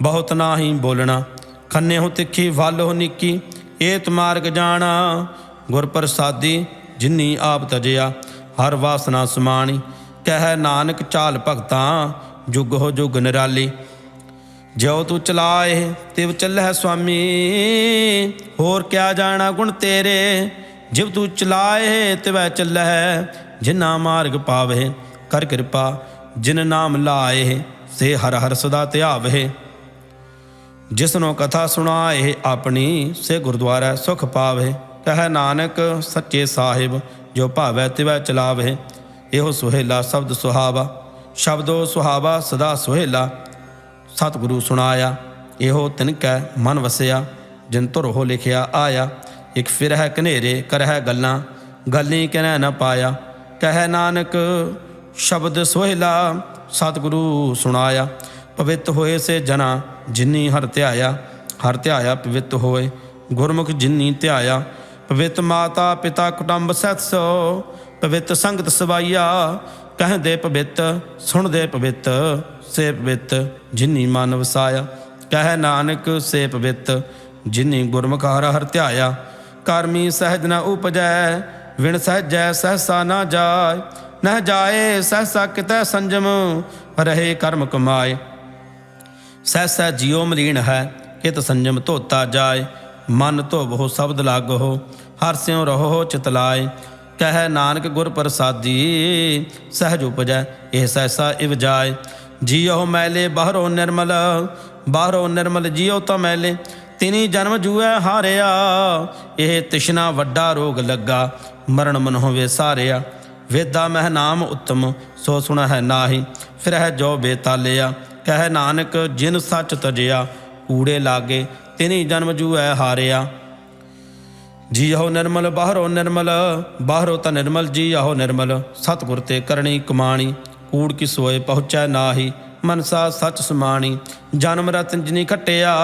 ਬਹੁਤ ਨਾਹੀਂ ਬੋਲਣਾ। ਖੰਨੇ ਹੋ ਤਿੱਖੀ ਵੱਲ ਹੋ ਨਿੱਕੀ, ਏਤ ਮਾਰਗ ਜਾਣਾ। ਗੁਰ ਪ੍ਰਸਾਦੀ ਜਿਨੀ ਆਪ ਤਜਿਆ, ਹਰ ਵਾਸਨਾ ਸਮਾਣੀ। ਕਹਿ ਨਾਨਕ ਚਾਲ ਭਗਤਾਂ, ਜੁਗ ਹੋ ਜੁਗ ਨਿਰਾਲੀ। ਜਿਉ ਤੂੰ ਚਲਾਏ ਤਿਵ ਚੱਲਹਿ ਸੁਆਮੀ, ਹੋਰ ਕਿਆ ਜਾਣਾ ਗੁਣ ਤੇਰੇ। ਜਿਵ ਤੂੰ ਚਲਾਏ ਤਿਵੈ ਚੱਲਹਿ, ਜਿਨਾ ਮਾਰਗ ਪਾਵੇ। ਕਰ ਕਿਰਪਾ ਜਿਨ ਨਾਮ ਲਾਏ, ਸੇ ਹਰ ਹਰ ਸਦਾ ਧਿਆਵੇ। ਜਿਸਨੋਂ ਕਥਾ ਸੁਣਾਏ ਆਪਣੀ, ਸੇ ਗੁਰਦੁਆਰਾ ਸੁਖ ਪਾਵੇ। ਕਹਿ ਨਾਨਕ ਸੱਚੇ ਸਾਹਿਬ, ਜੋ ਭਾਵੈ ਤਿਵੈ ਚਲਾਵੇ। ਇਹੋ ਸੁਹੇਲਾ ਸ਼ਬਦ ਸੁਹਾਵਾ, ਸ਼ਬਦੋ ਸੁਹਾਵਾ ਸਦਾ ਸੁਹੇਲਾ। ਸਤਿਗੁਰੂ ਸੁਣਾਇਆ, ਇਹੋ ਤਿਨ ਕੈ ਮਨ ਵਸਿਆ। ਜਿਨ ਧੁਰ ਹੋ ਲਿਖਿਆ ਆਇਆ, ਇਕ ਫਿਰਹਿ ਘਨੇਰੇ ਕਰਹਿ ਗੱਲਾਂ। ਗੱਲੀ ਕਹਿ ਨ ਪਾਇਆ, ਕਹਿ ਨਾਨਕ ਸ਼ਬਦ ਸੁਹੇਲਾ। ਸਤਿਗੁਰੂ ਸੁਣਾਇਆ, ਪਵਿੱਤ ਹੋਏ ਸੇ ਜਨਾ ਜਿਨੀ ਹਰ ਧਿਆਇਆ। ਹਰ ਧਿਆਇਆ ਪਵਿੱਤ ਹੋਏ, ਗੁਰਮੁਖ ਜਿਨੀ ਧਿਆਇਆ। ਪਵਿੱਤ ਮਾਤਾ ਪਿਤਾ ਕੁਟੰਬ ਸਹਿਤ ਸੋ, ਪਵਿੱਤ ਸੰਗਤ ਸਵਾਈਆ। ਕਹਿੰਦੇ ਪਵਿੱਤ ਸੁਣਦੇ ਪਵਿੱਤ, ਸੇ ਪਵਿੱਤ ਜਿਨੀ ਮਨ ਵਸਾਇਆ। ਕਹਿ ਨਾਨਕ ਸੇ ਪਵਿੱਤ ਜਿਨੀ ਗੁਰਮੁਖ ਹਰ ਹਰ ਧਿਆਇਆ। ਕਰਮੀ ਸਹਿਜ ਨ ਉਪਜੈ, ਵਿਣ ਸਹਿਜੈ ਸਹਸਾ ਨਾ ਜਾਏ। ਨਹਿ ਜਾਏ ਸਹਸਾ ਕਿਤੈ ਸੰਜਮ, ਰਹੇ ਕਰਮ ਕਮਾਏ। ਸਹਸਾ ਜਿਉ ਮਲੀਨ ਹੈ, ਕਿਤ ਸੰਜਮ ਧੋਤਾ ਜਾਏ। ਮਨ ਧੋਵੋ ਸ਼ਬਦ ਲਾਗੋ, ਹਰ ਸਿਉ ਰਹੋ ਚਿਤ ਲਾਏ। ਕਹਿ ਨਾਨਕ ਗੁਰ ਪ੍ਰਸਾਦੀ, ਸਹਿਜ ਉਪਜੈ ਇਹ ਸਹਸਾ ਇਵ ਜਾਏ। ਜੀਉ ਮੈਲੇ ਬਾਹਰੋਂ ਨਿਰਮਲ, ਬਾਹਰੋਂ ਨਿਰਮਲ ਜੀਉ ਤਾਂ ਮੈਲੇ। ਤਿਨੀ ਜਨਮ ਜੂਐ ਹਾਰਿਆ। ਇਹ ਤਿਸ਼ਨਾ ਵੱਡਾ ਰੋਗ ਲੱਗਾ, ਮਰਨ ਮਨੋਂ ਵਿਸਾਰਿਆ। ਵੇਦਾ ਮਹਿ ਨਾਮ ਉੱਤਮ, ਸੋ ਸੁਣ ਹੈ ਨਾਹੀ, ਫਿਰ ਹੈ ਜੋ ਬੇਤਾਲਿਆ। ਕਹਿ ਨਾਨਕ ਜਿਨ ਸੱਚ ਤਜਿਆ, ਕੂੜੇ ਲਾਗੇ ਤਿਨੀ ਜਨਮ ਜੂਐ ਹਾਰਿਆ। ਜੀ ਆਹੋ ਨਿਰਮਲ ਬਾਹਰੋਂ ਨਿਰਮਲ, ਬਾਹਰੋਂ ਤਾਂ ਨਿਰਮਲ ਜੀ ਆਹੋ ਨਿਰਮਲ। ਸਤਿਗੁਰ ਤੇ ਕਰਨੀ ਕਮਾਣੀ, ਕੂੜ ਕੀ ਸੋਏ ਪਹੁੰਚੈ ਨਾਹੀ। ਮਨਸਾ ਸੱਚ ਸਮਾਣੀ, ਜਨਮ ਰਤਨ ਜਿਨੀ ਖੱਟਿਆ,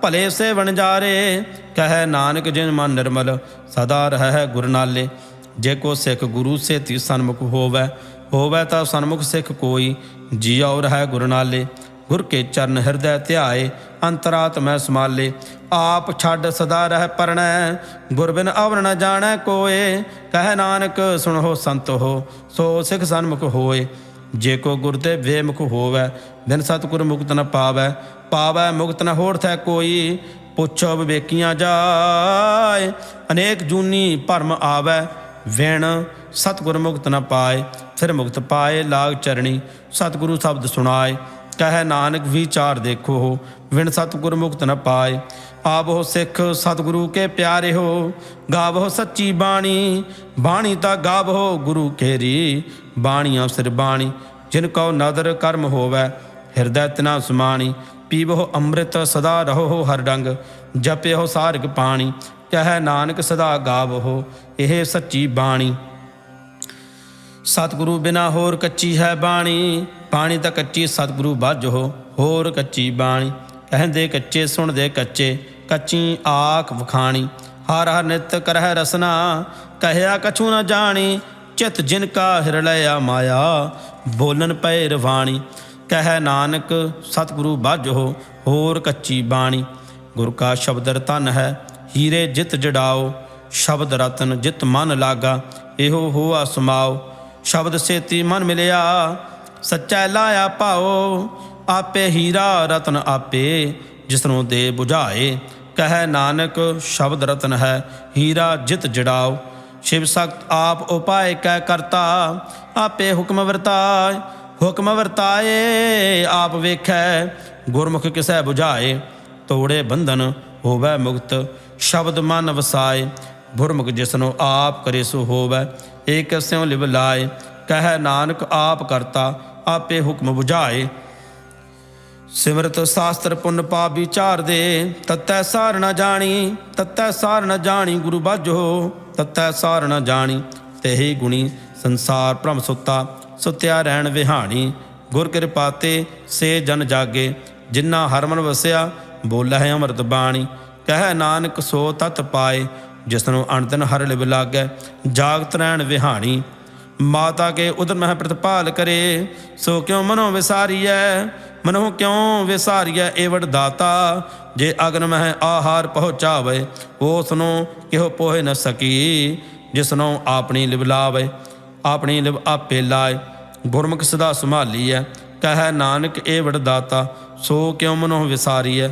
ਭਲੇ ਸੇ ਵਣਜਾਰੇ। ਕਹਿ ਨਾਨਕ ਜਿਨ ਮਨ ਨਿਰਮਲ, ਸਦਾ ਰਹਿ ਗੁਰ ਨਾਲੇ। ਜੇ ਕੋ ਸਿੱਖ ਗੁਰੂ ਸੇਤੀ ਸਨਮੁਖ ਹੋਵੈ, ਹੋਵੈ ਤਾਂ ਸਨਮੁਖ ਸਿੱਖ ਕੋਈ। ਜੀਉ ਰਹਿ ਗੁਰ ਨਾਲੇ, ਗੁਰ ਕੇ ਚਰਨ ਹਿਰਦੈ ਧਿਆਏ। ਅੰਤਰਾਤਮੈ ਸਮਾਲੇ, ਆਪ ਛੱਡ ਸਦਾ ਰਹਿ ਪਰਣੈ। ਗੁਰ ਬਿਨ ਅਵਰ ਨ ਜਾਣੈ ਕੋਏ। ਕਹਿ ਨਾਨਕ ਸੁਣੋ ਸੰਤ ਹੋ, ਸੋ ਸਿੱਖ ਸਨਮੁਖ ਹੋਏ। ਜੇ ਕੋ ਗੁਰ ਦੇ ਬੇਮੁਖ ਹੋਵੈ, ਬਿਨ ਸਤਿਗੁਰ ਮੁਕਤ ਨ ਪਾਵੈ। ਪਾਵੈ ਮੁਕਤ ਨ ਹੋਰ ਥੈ ਕੋਈ, ਪੁੱਛੋ ਵਿਵੇਕੀਆਂ ਜਾਏ। ਅਨੇਕ ਜੂਨੀ ਭਰਮ ਆਵੈ, ਵਿਣ ਸਤਿਗੁਰ ਮੁਕਤ ਨ ਪਾਏ। ਫਿਰ ਮੁਕਤ ਪਾਏ ਲਾਗ ਚਰਣੀ, ਸਤਿਗੁਰੂ ਸ਼ਬਦ ਸੁਣਾਏ। ਕਹਿ ਨਾਨਕ ਵਿਚਾਰ ਦੇਖੋ ਹੋ, ਵਿਣ ਸਤਿਗੁਰ ਮੁਕਤ ਨ ਪਾਏ। ਆਵੋ ਸਿੱਖ ਸਤਿਗੁਰੂ ਕੇ ਪਿਆਰੇ ਹੋ, ਗਾਵੋ ਸੱਚੀ ਬਾਣੀ। ਬਾਣੀ ਤਾਂ ਗਾਵੋ ਗੁਰੂ ਕੇਰੀ, ਬਾਣੀਆਂ ਸਿਰ ਬਾਣੀ। ਜਿਨ ਕਉ ਨਦਰ ਕਰਮ ਹੋਵੈ, ਹਿਰਦੈ ਤਿਨਾ ਸਮਾਣੀ। ਪੀਵੋ ਅੰਮ੍ਰਿਤ ਸਦਾ ਰਹੋ ਹਰ ਡੰਗ, ਜਪਿਓ ਸਾਰਿਗ ਪਾਣੀ। ਕਹਿ ਨਾਨਕ ਸਦਾ ਗਾਵੋ ਇਹ ਸੱਚੀ ਬਾਣੀ। ਸਤਿਗੁਰੂ ਬਿਨਾ ਹੋਰ ਕੱਚੀ ਹੈ ਬਾਣੀ, ਬਾਣੀ ਤਾਂ ਕੱਚੀ ਸਤਿਗੁਰੂ ਬਾਝੋ ਹੋਰ ਕੱਚੀ ਬਾਣੀ। ਕਹਿੰਦੇ ਕੱਚੇ ਸੁਣਦੇ ਕੱਚੇ, ਕੱਚੀ ਆਖ ਵਖਾਣੀ। ਹਰ ਹਰ ਨਿਤ ਕਰਹਿ ਰਸਨਾ, ਕਹਿਆ ਕਛੂ ਨ ਜਾਣੀ। ਚਿਤ ਜਿਨ ਕਾ ਹਿਰਲਇਆ ਮਾਇਆ, ਬੋਲਨ ਪਏ ਰਵਾਣੀ। ਕਹਿ ਨਾਨਕ ਸਤਿਗੁਰੂ ਬਾਝੋ ਹੋਰ ਕੱਚੀ ਬਾਣੀ। ਗੁਰ ਕਾ ਸ਼ਬਦ ਰਤਨ ਹੈ, ਹੀਰੇ ਜਿਤ ਜੜਾਓ। ਸ਼ਬਦ ਰਤਨ ਜਿਤ ਮਨ ਲਾਗਾ, ਇਹੋ ਹੋਆ ਸਮਾਓ। ਸ਼ਬਦ ਸੇਤੀ ਮਨ ਮਿਲਿਆ, ਸੱਚਾ ਲਾਇਆ ਭਾਓ। ਆਪੇ ਹੀਰਾ ਰਤਨ ਆਪੇ, ਜਿਸਨੂੰ ਦੇ ਬੁਝਾਏ। ਕਹਿ ਨਾਨਕ ਸ਼ਬਦ ਰਤਨ ਹੈ, ਹੀਰਾ ਜਿਤ ਜੜਾਓ। ਸ਼ਿਵ ਸਖਤ ਆਪ ਉਪਾਏ ਕੈ ਕਰਤਾ, ਆਪੇ ਹੁਕਮ ਵਰਤਾਏ। ਹੁਕਮ ਵਰਤਾਏ ਆਪ ਵੇਖੈ, ਗੁਰਮੁਖ ਕਿਸੈ ਬੁਝਾਏ। ਤੋੜੇ ਬੰਧਨ ਹੋਵੈ ਮੁਕਤ, ਸ਼ਬਦ ਮਨ ਵਸਾਏ। ਗੁਰਮੁਖ ਜਿਸਨੂੰ ਆਪ ਕਰੇ ਸੋ ਹੋਵੈ, ਏਕ ਸਿਉ ਲਿਵ ਲਾਏ। ਕਹਿ ਨਾਨਕ ਆਪ ਕਰਤਾ, ਆਪੇ ਹੁਕਮ ਬੁਝਾਏ। ਸਿਮਰਤ ਸ਼ਾਸਤਰ ਪੁੰਨ ਪਾਪ ਵਿਚਾਰ ਦੇ, ਤਤੈ ਸਾਰ ਨ ਜਾਣੀ। ਤਤੈ ਸਾਰ ਨ ਜਾਣੀ ਗੁਰੂ ਬਾਝੋ, ਤਤੈ ਸਾਰ ਨ ਜਾਣੀ। ਤੇਹੀ ਗੁਣੀ ਸੰਸਾਰ ਭ੍ਰਮ ਸੁੱਤਾ, ਸੁੱਤਿਆ ਰਹਿਣ ਵਿਹਾਣੀ। ਗੁਰ ਕਿਰਪਾ ਤੇ ਸੇ ਜਨ ਜਾਗੇ, ਜਿਨ੍ਹਾਂ ਹਰਮਨ ਵਸਿਆ ਬੋਲੇ ਹੈ ਅੰਮ੍ਰਿਤ ਬਾਣੀ। ਕਹਿ ਨਾਨਕ ਸੋ ਤਤ ਪਾਏ, ਜਿਸਨੂੰ ਅਣਦਿਨ ਹਰ ਲਿਵ ਲਾਗੈ, ਜਾਗਤ ਰਹਿਣ ਵਿਹਾਣੀ। ਮਾਤਾ ਕੇ ਉਦਰ ਮਹਿ ਪ੍ਰਤਪਾਲ ਕਰੇ, ਸੋ ਕਿਉ ਮਨੋਂ ਵਿਸਾਰੀਐ। ਮਨੋਂ ਕਿਉਂ ਵਿਸਾਰੀਐ ਏਵੜ ਦਾਤਾ, ਜੇ ਅਗਨ ਮਹਿ ਆਹਾਰ ਪਹੁੰਚਾਵੇ। ਉਸ ਨੂੰ ਕਿਹੋ ਪੋਹਿ ਨ ਸਕੀ, ਜਿਸਨੂੰ ਆਪਣੀ ਲਿਵ ਲਾਵੇ। ਆਪਣੀ ਲਿਵ ਆਪੇ ਲਾਏ, ਗੁਰਮੁਖ ਸਦਾ ਸੰਭਾਲੀਐ। ਕਹਿ ਨਾਨਕ ਏਵੜ ਦਾਤਾ, ਸੋ ਕਿਉ ਮਨੋਂ ਵਿਸਾਰੀਐ।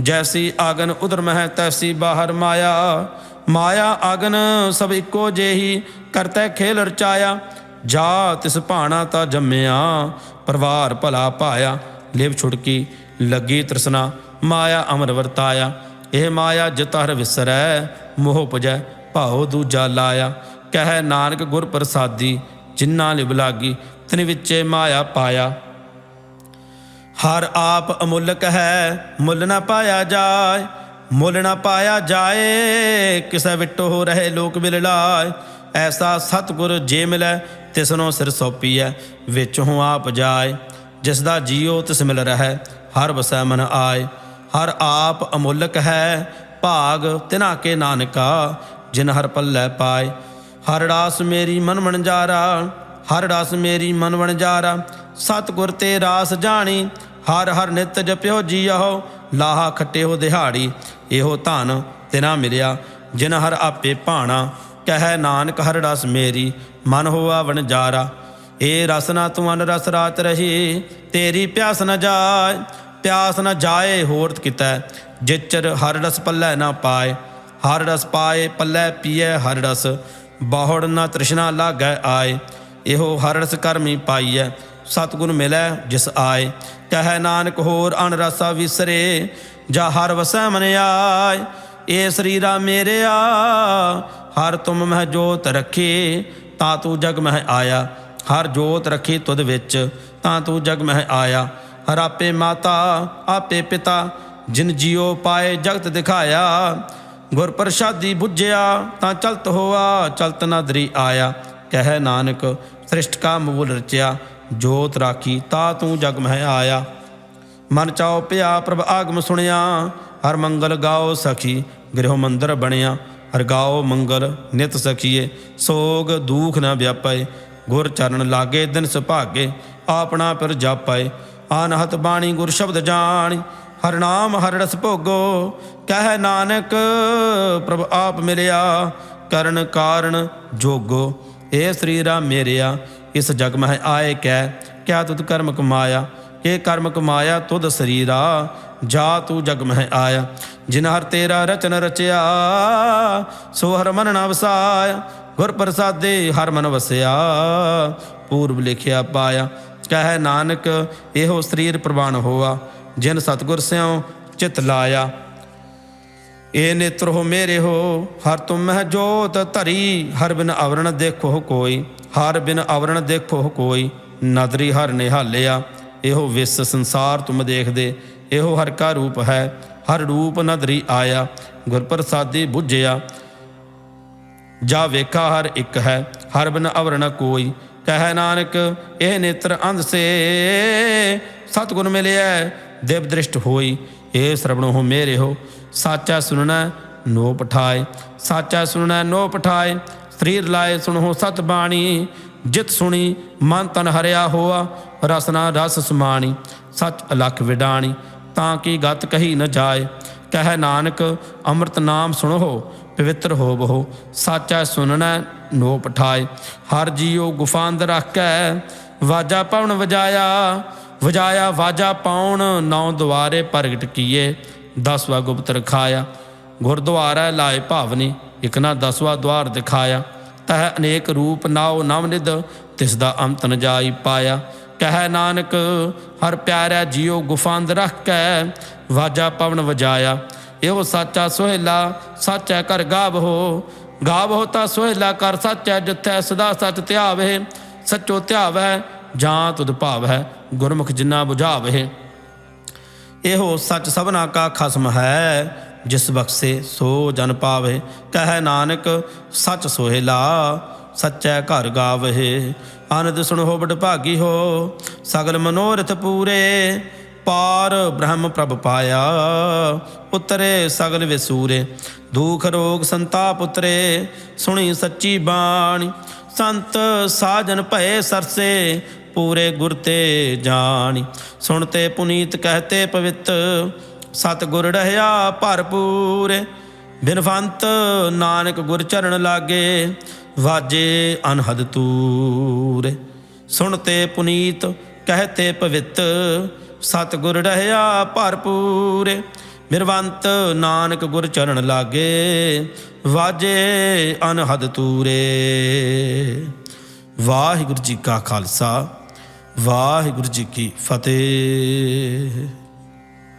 ਜੈਸੀ ਆਗਨ ਉਦਰ ਮਹਿ, ਤੈਸੀ ਬਾਹਰ ਮਾਇਆ। ਮਾਇਆ ਆਗਨ ਸਭ ਇੱਕੋ ਜਿਹੀ, ਕਰਤੈ ਖੇਲ ਰਚਾਇਆ। ਜਾ ਤਿਸ ਭਾਣਾ ਤਾਂ ਜੰਮਿਆ, ਪਰਿਵਾਰ ਭਲਾ ਪਾਇਆ। ਲਿਵ ਛੁੜਕੀ ਲੱਗੀ ਤ੍ਰਿਸ਼ਨਾ, ਮਾਇਆ ਅਮਰ ਵਰਤਾਇਆ। ਇਹ ਮਾਇਆ ਜਿਤ ਹਰ ਵਿਸਰੈ, ਮੋਹ ਪੁਜੈ ਭਾਉ ਦੂਜਾ ਲਾਇਆ। ਕਹਿ ਨਾਨਕ ਗੁਰ ਪ੍ਰਸਾਦੀ, ਜਿਨ੍ਹਾਂ ਲਿਵ ਲਾਗੀ ਤਿਨ ਵਿੱਚੇ ਮਾਇਆ ਪਾਇਆ। ਹਰ ਆਪ ਅਮੁੱਲਕ ਹੈ, ਮੁੱਲ ਨਾ ਪਾਇਆ ਜਾਏ। ਮੁੱਲ ਨਾ ਪਾਇਆ ਜਾਏ, ਕਿਸੇ ਵਿਟੋ ਹੋ ਰਹੇ ਲੋਕ ਬਿਲ ਲਾਏ। ਐਸਾ ਸਤਿਗੁਰ ਜੇ ਮਿਲੈ, ਤਿਸਨੋਂ ਸਿਰ ਸੌਪੀਐ, ਵਿੱਚੋਂ ਆਪ ਜਾਏ। ਜਿਸ ਦਾ ਜੀਓ ਤਿਸ ਮਿਲ ਰਹਿ, ਹਰ ਵਸੈ ਮਨ ਆਏ। ਹਰ ਆਪ ਅਮੁੱਲਕ ਹੈ, ਭਾਗ ਤਿਨਾ ਕੇ ਨਾਨਕਾ, ਜਿਨ ਹਰ ਪੱਲੇ ਪਾਏ। ਹਰ ਰਾਸ ਮੇਰੀ ਮਨ ਵਣਜਾਰਾ, ਹਰ ਰਾਸ ਮੇਰੀ ਮਨ ਵਣਜਾਰਾ। ਸਤਿਗੁਰ ਤੇ ਰਾਸ ਜਾਣੀ, ਹਰ ਹਰ ਨਿਤ ਜਪਿਓ ਜੀਓ। ਲਾਹਾ ਖੱਟਿਓ ਦਿਹਾੜੀ, ਇਹੋ ਧਨ ਤਿਨਾ ਮਿਲਿਆ, ਜਿਨ ਹਰ ਆਪੇ ਭਾਣਾ। ਕਹਿ ਨਾਨਕ ਹਰ ਰਸ ਮੇਰੀ, ਮਨ ਹੋਆ ਵਣਜਾਰਾ। ਏ ਰਸ ਨਾ ਤੂੰ ਅਨ ਰਸ ਰਾਤ ਰਹੀ, ਤੇਰੀ ਪਿਆਸ ਨ ਜਾਏ। ਪਿਆਸ ਨ ਜਾਏ ਹੋਰਤ ਕਿਤੈ, ਜਿਚਰ ਹਰ ਰਸ ਪੱਲੇ ਨਾ ਪਾਏ। ਹਰ ਰਸ ਪਾਏ ਪੱਲੇ ਪੀਏ ਹਰ ਰਸ, ਬਾਹੜ ਨਾ ਤ੍ਰਿਸ਼ਨਾ ਲਾਗੈ ਆਏ। ਇਹੋ ਹਰ ਰਸ ਕਰਮੀ ਪਾਈਐ, ਸਤਿਗੁਰ ਮਿਲੈ ਜਿਸ ਆਏ। ਕਹਿ ਨਾਨਕ ਹੋਰ ਅਨ ਰਸਾ ਵਿਸਰੇ, ਜਾ ਹਰ ਵਸੈ ਮਨ ਆਏ। ਏ ਸਰੀਰਾ ਮੇਰਿਆ ਹਰ ਤੁਮ ਮਹਿ ਜੋਤ ਰੱਖੀ, ਤਾਂ ਤੂੰ ਜਗ ਮਹਿ ਆਇਆ। ਹਰ ਜੋਤ ਰੱਖੀ ਤੁਧ ਵਿੱਚ, ਤਾਂ ਤੂੰ ਜਗ ਮਹਿ ਆਇਆ। ਹਰ ਆਪੇ ਮਾਤਾ ਆਪੇ ਪਿਤਾ, ਜਿਨ ਜੀਓ ਪਾਏ ਜਗਤ ਦਿਖਾਇਆ। ਗੁਰ ਪ੍ਰਸਾਦੀ ਬੁੱਝਿਆ, ਤਾਂ ਚਲਤ ਹੋਆ ਚਲਤ ਨਾ ਦਰੀ ਆਇਆ। ਕਹਿ ਨਾਨਕ ਸ੍ਰਿਸ਼ਟ ਕਾ ਮੂਲ ਰਚਿਆ, ਜੋਤ ਰਾਖੀ ਤਾ ਤੂੰ ਜਗ ਮਹਿ ਆਇਆ। ਮਨ ਚਾਉ ਪਿਆ ਪ੍ਰਭ ਆਗਮ ਸੁਣਿਆ, ਹਰ ਮੰਗਲ ਗਾਓ ਸਖੀ ਗ੍ਰਹਿ ਮੰਦਰ ਬਣਿਆ। ਹਰ ਗਾਓ ਮੰਗਲ ਨਿਤ ਸਖੀਏ, ਸੋਗ ਦੂਖ ਨ ਵਿਆਪੈ। ਗੁਰ ਚਰਨ ਲਾਗੇ ਦਿਨ ਸੁਭਾਗੇ, ਆਪਣਾ ਪਿਰ ਜਾਪੈ। ਅਨਹਤ ਬਾਣੀ ਗੁਰ ਸ਼ਬਦ ਜਾਣੀ, ਹਰ ਨਾਮ ਹਰ ਰਸ ਭੋਗੋ। ਕਹਿ ਨਾਨਕ ਪ੍ਰਭ ਆਪ ਮਿਲਿਆ, ਕਰਨ ਕਾਰਨ ਜੋਗੋ। ਏ ਸਰੀਰਾ ਮੇਰਿਆ ਇਸ ਜਗ ਮਹਿ ਆਏ ਕੈ, ਕਿਆ ਤੁਧ ਕਰਮ ਕਮਾਇਆ। ਇਹ ਕਰਮ ਕਮਾਇਆ ਤੁਧ ਸਰੀਰਾ, ਜਾ ਤੂੰ ਜਗ ਮਹਿ ਆਇਆ। ਜਿਨ ਹਰ ਤੇਰਾ ਰਚਨ ਰਚਿਆ, ਸੋ ਹਰ ਮਨ ਨ ਵਸਾਇਆ। ਗੁਰ ਪ੍ਰਸਾਦੇ ਹਰ ਮਨ ਵਸਿਆ, ਪੂਰਬ ਲਿਖਿਆ ਪਾਇਆ। ਕਹਿ ਨਾਨਕ ਇਹੋ ਸਰੀਰ ਪ੍ਰਵਾਨ ਹੋਆ, ਜਿਨ ਸਤਿਗੁਰ ਸਿਉ ਚਿਤ ਲਾਇਆ। ਏ ਨੇਤਰ ਹੋ ਮੇਰੇ ਹੋ ਹਰ ਤੁਮ ਮਹਿ ਜੋਤ ਧਰੀ। ਹਰ ਬਿਨ ਆਵਰਣ ਦੇਖੋ ਕੋਈ, ਹਰ ਬਿਨ ਆਵਰਣ ਦੇਖੋ ਕੋਈ। ਨਦਰੀ ਹਰ ਨਿਹਾਲਿਆ, ਇਹੋ ਵਿਸ ਸੰਸਾਰ ਤੁਮ ਦੇਖਦੇ। ਇਹੋ ਹਰ ਕਾ ਰੂਪ ਹੈ, ਹਰ ਰੂਪ ਨਦਰੀ ਆਇਆ। ਗੁਰ ਪ੍ਰਸਾਦੀ ਬੁੱਝਿਆ, ਜਾ ਵੇਖਾ ਹਰ ਇੱਕ ਹੈ, ਹਰ ਬਿਨ ਆਵਰਣ ਕੋਈ। ਕਹਿ ਨਾਨਕ ਇਹ ਨੇਤਰ ਅੰਧ ਸੇ, ਸਤਿਗੁਰ ਮਿਲਿਆ ਦੇਵ ਦ੍ਰਿਸ਼ਟ ਹੋਈ। ਇਹ ਸਰਵਣੋ ਹੋ ਮੇਰੇ ਹੋ, ਸਾਚਾ ਸੁਣਨਾ ਨੋ ਪਠਾਏ। ਸਾਚਾ ਸੁਣਨਾ ਨੋ ਪਠਾਏ, ਸਰੀਰ ਲਾਏ ਸੁਣੋ ਸਤ ਬਾਣੀ। ਜਿਤ ਸੁਣੀ ਮਨ ਤਨ ਹਰਿਆ ਹੋਆ, ਰਸਨਾ ਰਸ ਸਮਾਣੀ। ਸੱਚ ਅਲਖ ਵਿਡਾਣੀ, ਤਾਂ ਕਿ ਗਤ ਕਹੀ ਨ ਜਾਏ। ਕਹਿ ਨਾਨਕ ਅੰਮ੍ਰਿਤ ਨਾਮ ਸੁਣੋ, ਪਵਿੱਤਰ ਹੋਵੋ। ਸਾਚਾ ਸੁਣਨਾ ਨੋ ਪਠਾਏ। ਹਰ ਜੀਓ ਗੁਫਾ ਅੰਦਰ ਰੱਖੈ, ਵਾਜਾ ਪਾਉਣ ਵਜਾਇਆ। ਵਜਾਇਆ ਵਾਜਾ ਪਾਉਣ, ਨੌ ਦੁਆਰੇ ਪ੍ਰਗਟ ਕੀਏ। 10ਵਾਂ ਗੁਪਤ ਰਖਾਇਆ। ਗੁਰਦੁਆਰਾ ਲਾਏ ਭਾਵਨੀ, ਇਕ ਨਾ 10ਵਾਂ ਦੁਆਰ ਦਿਖਾਇਆ। ਤਹ ਅਨੇਕ ਰੂਪ ਨਾਉ ਨਵਨਿਧ, ਤਿਸ ਦਾ ਅੰਤ ਨ ਜਾਈ ਪਾਇਆ। ਕਹਿ ਨਾਨਕ ਹਰ ਪਿਆਰਿਆ ਜੀਓ ਗੁਫਾ ਅੰਦਰ ਰੱਖ ਕੇ, ਵਾਜਾ ਪਵਨ ਵਜਾਇਆ। ਇਹੋ ਸਾਚਾ ਸੋਹਿਲਾ ਸਾਚੈ ਕਰ ਗਾਵਹੋ। ਗਾਵਹੋ ਤਾਂ ਸੋਹਿਲਾ ਕਰ ਸਾਚੈ, ਜਿੱਥੈ ਸਦਾ ਸਚ ਧਿਆਵੇ। ਸੱਚੋ ਧਿਆਵੈ ਜਾਂ ਤੁਧ ਭਾਵੈ, ਗੁਰਮੁਖ ਜਿਨਾ ਬੁਝਾਵੇ। ਇਹੋ ਸੱਚ ਸਭਨਾ ਕਾ ਖਸਮ ਹੈ, ਜਿਸ ਬਖਸ਼ੇ ਸੋ ਜਨ ਪਾਵੇ। ਕਹਿ ਨਾਨਕ ਸੱਚ ਸੋਹਿਲਾ ਸੱਚੈ ਘਰ ਗਾਵਹਿ। ਆਨੰਦ ਸੁਣੋ ਬੜ ਭਾਗੀ ਹੋ, ਸਗਲ ਮਨੋਰਥ ਪੂਰੇ। ਪਾਰ ਬ੍ਰਹਮ ਪ੍ਰਭ ਪਾਇਆ, ਉਤਰੇ ਸਗਲ ਵਿਸੂਰੇ। ਦੁਖ ਰੋਗ ਸੰਤਾਪ ਉਤਰੇ, ਸੁਣੀ ਸੱਚੀ ਬਾਣੀ। ਸੰਤ ਸਾਜਨ ਭਏ ਸਰਸੇ, ਪੂਰੇ ਗੁਰ ਤੇ ਜਾਣੀ। ਸੁਣਤੇ ਪੁਨੀਤ ਕਹਤੇ ਪਵਿੱਤ, ਸਤਿਗੁਰ ਰਹਿਆ ਭਰਪੂਰ। ਬਿਨਵੰਤ ਨਾਨਕ ਗੁਰ ਚਰਨ ਲਾਗੇ, ਵਾਜੇ ਅਨਹਦ ਤੂਰ। ਸੁਣਤੇ ਪੁਨੀਤ ਕਹਤੇ ਪਵਿੱਤ, ਸਤਿਗੁਰ ਰਹਿਆ ਭਰਪੂਰ। ਬਿਨਵੰਤ ਨਾਨਕ ਗੁਰ ਚਰਨ ਲਾਗੇ, ਵਾਜੇ ਅਨਹਦ ਤੂਰੇ। ਵਾਹਿਗੁਰੂ ਜੀ ਕਾ ਖਾਲਸਾ, ਵਾਹਿਗੁਰੂ ਜੀ ਕੀ ਫਤਿਹ।